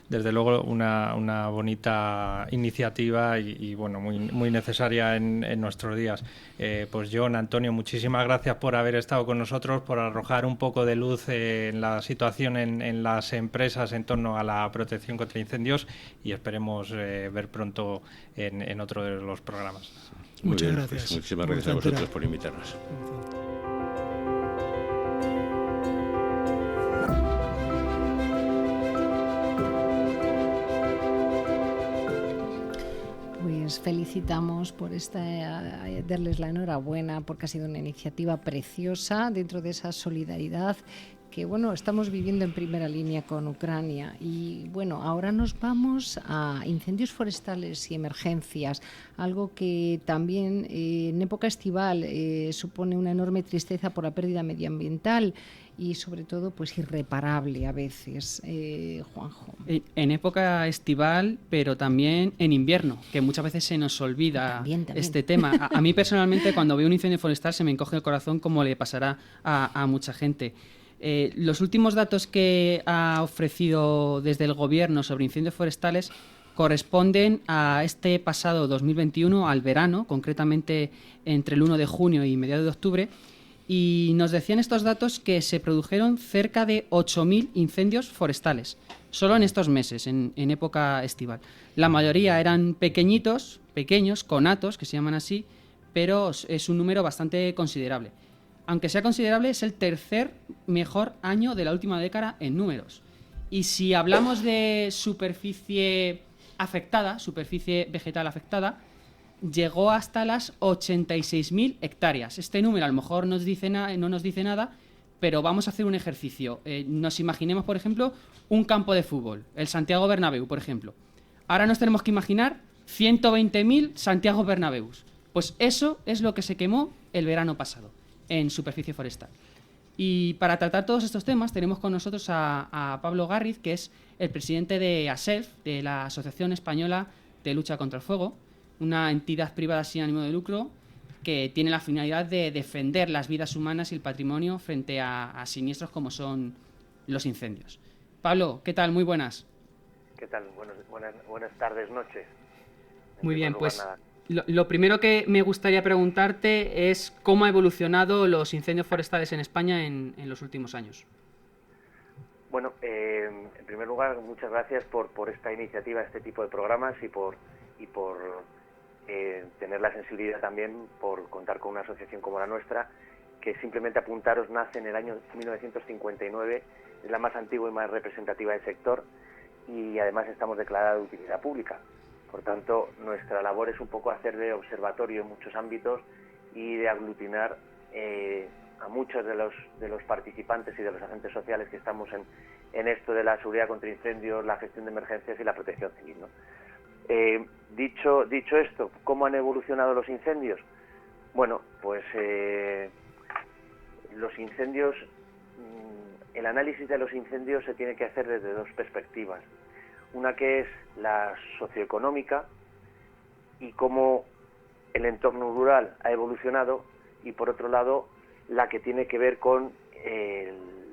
Speaker 5: Desde luego una bonita iniciativa y bueno, muy necesaria en nuestros días. Pues Jon, Antonio, muchísimas gracias por haber estado con nosotros, por arrojar un poco de luz en la situación en las empresas en torno a la protección contra incendios, y esperemos ver pronto en otro de los programas.
Speaker 12: Muchas gracias.
Speaker 11: Pues muchísimas gracias a vosotros por invitarnos.
Speaker 4: Pues felicitamos por darles la enhorabuena porque ha sido una iniciativa preciosa dentro de esa solidaridad que bueno, estamos viviendo en primera línea con Ucrania. Y bueno, ahora nos vamos a incendios forestales y emergencias, algo que también en época estival supone una enorme tristeza por la pérdida medioambiental y sobre todo pues irreparable a veces, Juanjo.
Speaker 6: En época estival, pero también en invierno, que muchas veces se nos olvida también. Este tema. A mí personalmente, cuando veo un incendio forestal, se me encoge el corazón, como le pasará a mucha gente. Los últimos datos que ha ofrecido desde el Gobierno sobre incendios forestales corresponden a este pasado 2021, al verano, concretamente entre el 1 de junio y mediados de octubre, y nos decían estos datos que se produjeron cerca de 8.000 incendios forestales, solo en estos meses, en época estival. La mayoría eran pequeños, conatos, que se llaman así, pero es un número bastante considerable. Aunque sea considerable, es el tercer mejor año de la última década en números. Y si hablamos de superficie afectada, superficie vegetal afectada, llegó hasta las 86.000 hectáreas. Este número a lo mejor no nos dice nada, pero vamos a hacer un ejercicio. Nos imaginemos, por ejemplo, un campo de fútbol, el Santiago Bernabéu, por ejemplo. Ahora nos tenemos que imaginar 120.000 Santiago Bernabéus. Pues eso es lo que se quemó el verano pasado en superficie forestal. Y para tratar todos estos temas tenemos con nosotros a Pablo Garriz, que es el presidente de ASELF, de la Asociación Española de Lucha contra el Fuego, una entidad privada sin ánimo de lucro que tiene la finalidad de defender las vidas humanas y el patrimonio frente a siniestros como son los incendios. Pablo, ¿qué tal? Muy buenas.
Speaker 13: ¿Qué tal? Buenas tardes, noches.
Speaker 6: Muy bien, pues lo primero que me gustaría preguntarte es cómo ha evolucionado los incendios forestales en España en los últimos años.
Speaker 13: Bueno, en primer lugar, muchas gracias por esta iniciativa, este tipo de programas y por tener la sensibilidad también por contar con una asociación como la nuestra, que simplemente apuntaros, nace en el año 1959, es la más antigua y más representativa del sector y además estamos declarada de utilidad pública. Por tanto, nuestra labor es un poco hacer de observatorio en muchos ámbitos y de aglutinar a muchos de los participantes y de los agentes sociales que estamos en esto de la seguridad contra incendios, la gestión de emergencias y la protección civil, ¿no? Dicho esto, ¿cómo han evolucionado los incendios? Bueno, pues los incendios, el análisis de los incendios se tiene que hacer desde dos perspectivas. Una que es la socioeconómica y cómo el entorno rural ha evolucionado, y por otro lado la que tiene que ver con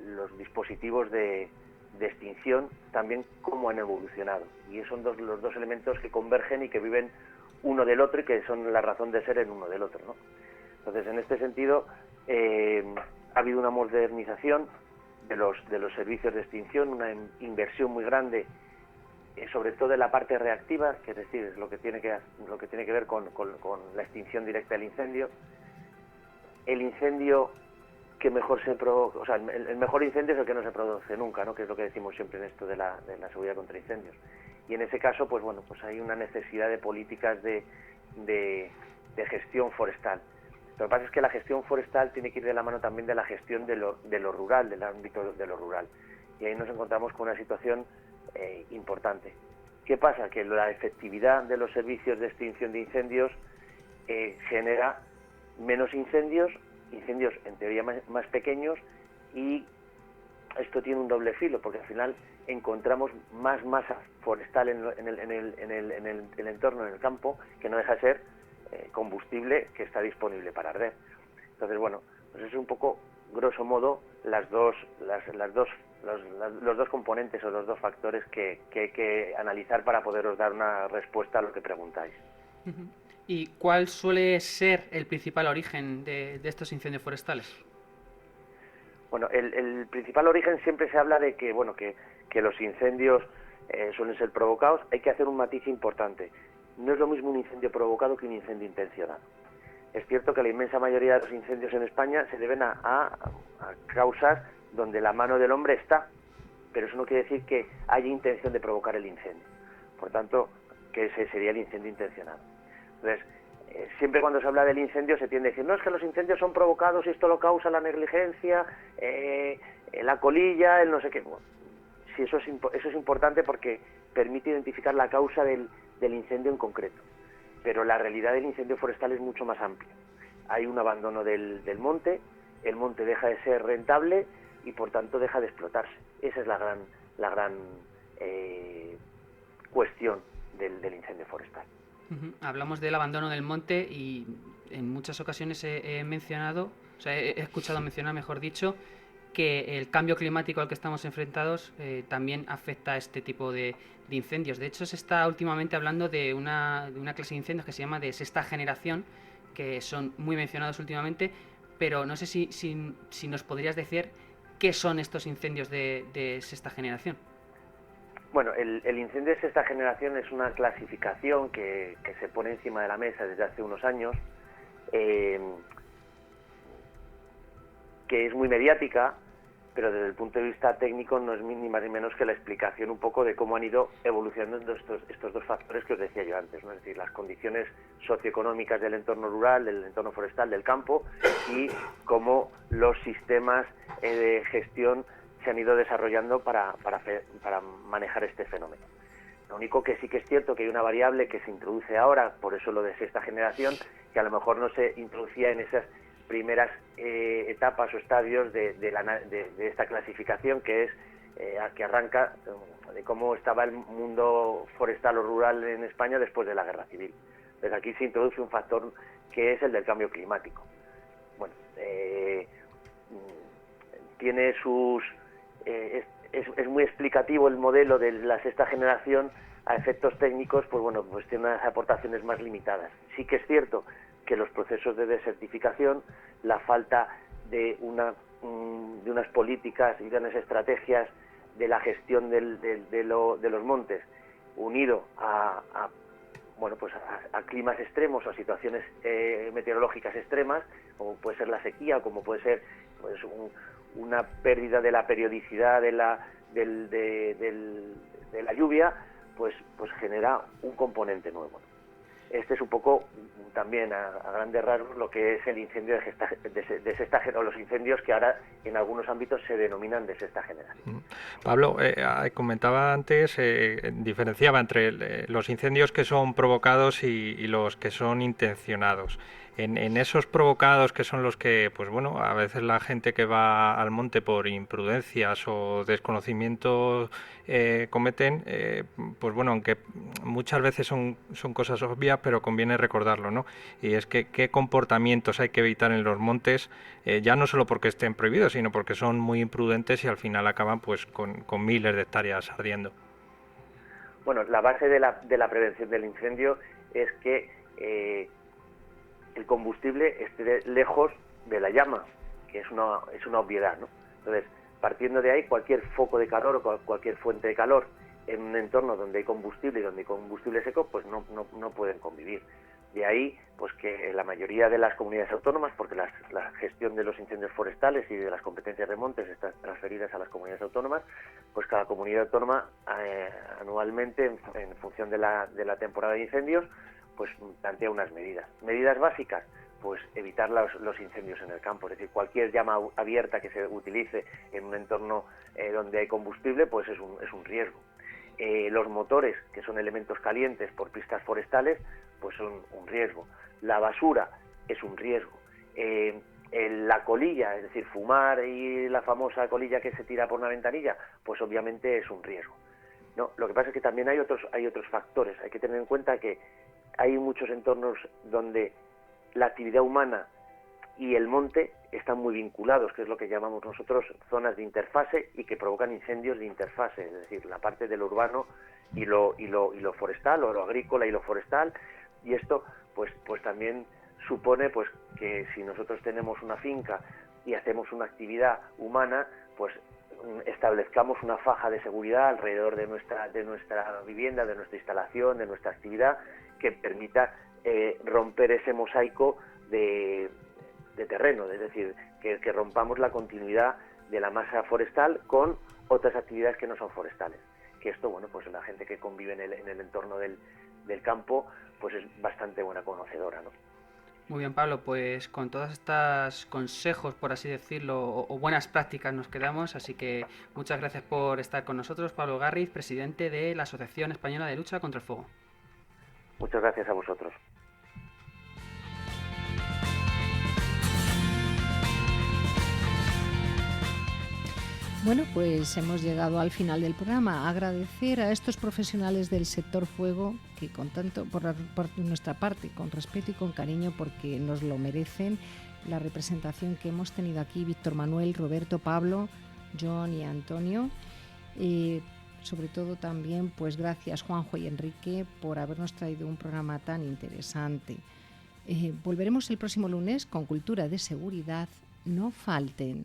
Speaker 13: los dispositivos de extinción, también cómo han evolucionado. Y esos son los dos elementos que convergen y que viven uno del otro y que son la razón de ser en uno del otro, ¿no? Entonces, en este sentido, ha habido una modernización de los servicios de extinción, una inversión muy grande sobre todo en la parte reactiva, que es decir, lo que tiene que ver con la extinción directa del incendio. El incendio que mejor se provoca, o sea, el mejor incendio es el que no se produce nunca, ¿no? Que es lo que decimos siempre en esto de la seguridad contra incendios. Y en ese caso, pues bueno, pues hay una necesidad de políticas de gestión forestal. Lo que pasa es que la gestión forestal tiene que ir de la mano también de la gestión de lo rural, del ámbito de lo rural. Y ahí nos encontramos con una situación importante. ¿Qué pasa? Que la efectividad de los servicios de extinción de incendios genera menos incendios en teoría más pequeños, y esto tiene un doble filo, porque al final encontramos más masa forestal en el entorno, en el campo, que no deja de ser combustible que está disponible para arder. Entonces, bueno, pues es un poco, grosso modo, los dos componentes o los dos factores que hay que analizar para poderos dar una respuesta a lo que preguntáis.
Speaker 6: ¿Y cuál suele ser el principal origen de estos incendios forestales?
Speaker 13: Bueno, el principal origen siempre se habla de que, bueno, que los incendios suelen ser provocados. Hay que hacer un matiz importante. No es lo mismo un incendio provocado que un incendio intencionado. Es cierto que la inmensa mayoría de los incendios en España se deben a causas donde la mano del hombre está, pero eso no quiere decir que haya intención de provocar el incendio. Por tanto, que ese sería el incendio intencionado. Entonces, siempre cuando se habla del incendio se tiende a decir, no, es que los incendios son provocados y esto lo causa la negligencia, la colilla, el no sé qué. Bueno, sí, eso es importante porque permite identificar la causa del incendio en concreto. Pero la realidad del incendio forestal es mucho más amplia. Hay un abandono del monte, el monte deja de ser rentable y por tanto deja de explotarse. Esa es la gran cuestión del incendio forestal.
Speaker 6: Hablamos del abandono del monte y en muchas ocasiones he escuchado mencionar, mejor dicho, que el cambio climático al que estamos enfrentados también afecta a este tipo de incendios. De hecho, se está últimamente hablando de una clase de incendios que se llama de sexta generación, que son muy mencionados últimamente, pero no sé si nos podrías decir qué son estos incendios de sexta generación.
Speaker 13: Bueno, el incendio de sexta generación es una clasificación que se pone encima de la mesa desde hace unos años, que es muy mediática, pero desde el punto de vista técnico no es ni más ni menos que la explicación un poco de cómo han ido evolucionando estos dos factores que os decía yo antes, ¿no? Es decir, las condiciones socioeconómicas del entorno rural, del entorno forestal, del campo, y cómo los sistemas de gestión se han ido desarrollando para manejar este fenómeno. Lo único que sí que es cierto que hay una variable que se introduce ahora, por eso lo de sexta generación, que a lo mejor no se introducía en esas primeras etapas o estadios de esta clasificación, que es que arranca de cómo estaba el mundo forestal o rural en España después de la Guerra Civil. Entonces aquí se introduce un factor que es el del cambio climático. Bueno, tiene sus... es muy explicativo el modelo de la sexta generación. A efectos técnicos, pues bueno, pues tiene unas aportaciones más limitadas. Sí que es cierto que los procesos de desertificación, la falta de unas políticas y de unas estrategias de la gestión de los montes, unido a climas extremos o a situaciones meteorológicas extremas, como puede ser la sequía, como puede ser pues una pérdida de la periodicidad de la lluvia, pues genera un componente nuevo. Este es un poco también a grandes rasgos lo que es el incendio de sexta generación, o los incendios que ahora en algunos ámbitos se denominan de sexta generación.
Speaker 5: Pablo, comentaba antes, diferenciaba entre los incendios que son provocados y los que son intencionados. En esos provocados, que son los que, pues bueno, a veces la gente que va al monte por imprudencias o desconocimiento cometen, pues bueno, aunque muchas veces son cosas obvias, pero conviene recordarlo, ¿no? Y es que qué comportamientos hay que evitar en los montes, ya no solo porque estén prohibidos, sino porque son muy imprudentes y al final acaban pues con miles de hectáreas ardiendo.
Speaker 13: Bueno, la base de la prevención del incendio es que el combustible esté lejos de la llama, que es una obviedad, ¿no? Entonces, partiendo de ahí, cualquier foco de calor o cualquier fuente de calor en un entorno donde hay combustible y donde hay combustible seco, pues no pueden convivir. De ahí pues que la mayoría de las comunidades autónomas, porque la gestión de los incendios forestales y de las competencias de montes están transferidas a las comunidades autónomas, pues cada comunidad autónoma anualmente, en función de la temporada de incendios, pues plantea unas medidas. Medidas básicas, pues evitar los incendios en el campo, es decir, cualquier llama abierta que se utilice en un entorno donde hay combustible, pues es un riesgo. Los motores, que son elementos calientes por pistas forestales, pues son un riesgo. La basura es un riesgo. La colilla, es decir, fumar y la famosa colilla que se tira por una ventanilla, pues obviamente es un riesgo. No, lo que pasa es que también hay otros factores. Hay que tener en cuenta que hay muchos entornos donde la actividad humana y el monte están muy vinculados, que es lo que llamamos nosotros zonas de interfase y que provocan incendios de interfase, es decir, la parte de lo urbano y lo forestal, o lo agrícola y lo forestal, y esto pues también supone pues que si nosotros tenemos una finca y hacemos una actividad humana, pues establezcamos una faja de seguridad alrededor de nuestra vivienda, de nuestra instalación, de nuestra actividad, que permita romper ese mosaico de terreno, es decir, que rompamos la continuidad de la masa forestal con otras actividades que no son forestales. Que esto, bueno, pues la gente que convive en el entorno del campo, pues es bastante buena conocedora, ¿no?
Speaker 6: Muy bien, Pablo, pues con todos estos consejos, por así decirlo, o buenas prácticas nos quedamos, así que muchas gracias por estar con nosotros, Pablo Garriz, presidente de la Asociación Española de Lucha contra el Fuego.
Speaker 13: Muchas gracias a vosotros.
Speaker 4: Bueno, pues hemos llegado al final del programa. Agradecer a estos profesionales del sector fuego que con tanto, por nuestra parte, con respeto y con cariño, porque nos lo merecen, la representación que hemos tenido aquí, Víctor Manuel, Roberto, Pablo, John y Antonio. Sobre todo también, pues gracias Juanjo y Enrique por habernos traído un programa tan interesante. Volveremos el próximo lunes con Cultura de Seguridad. No falten.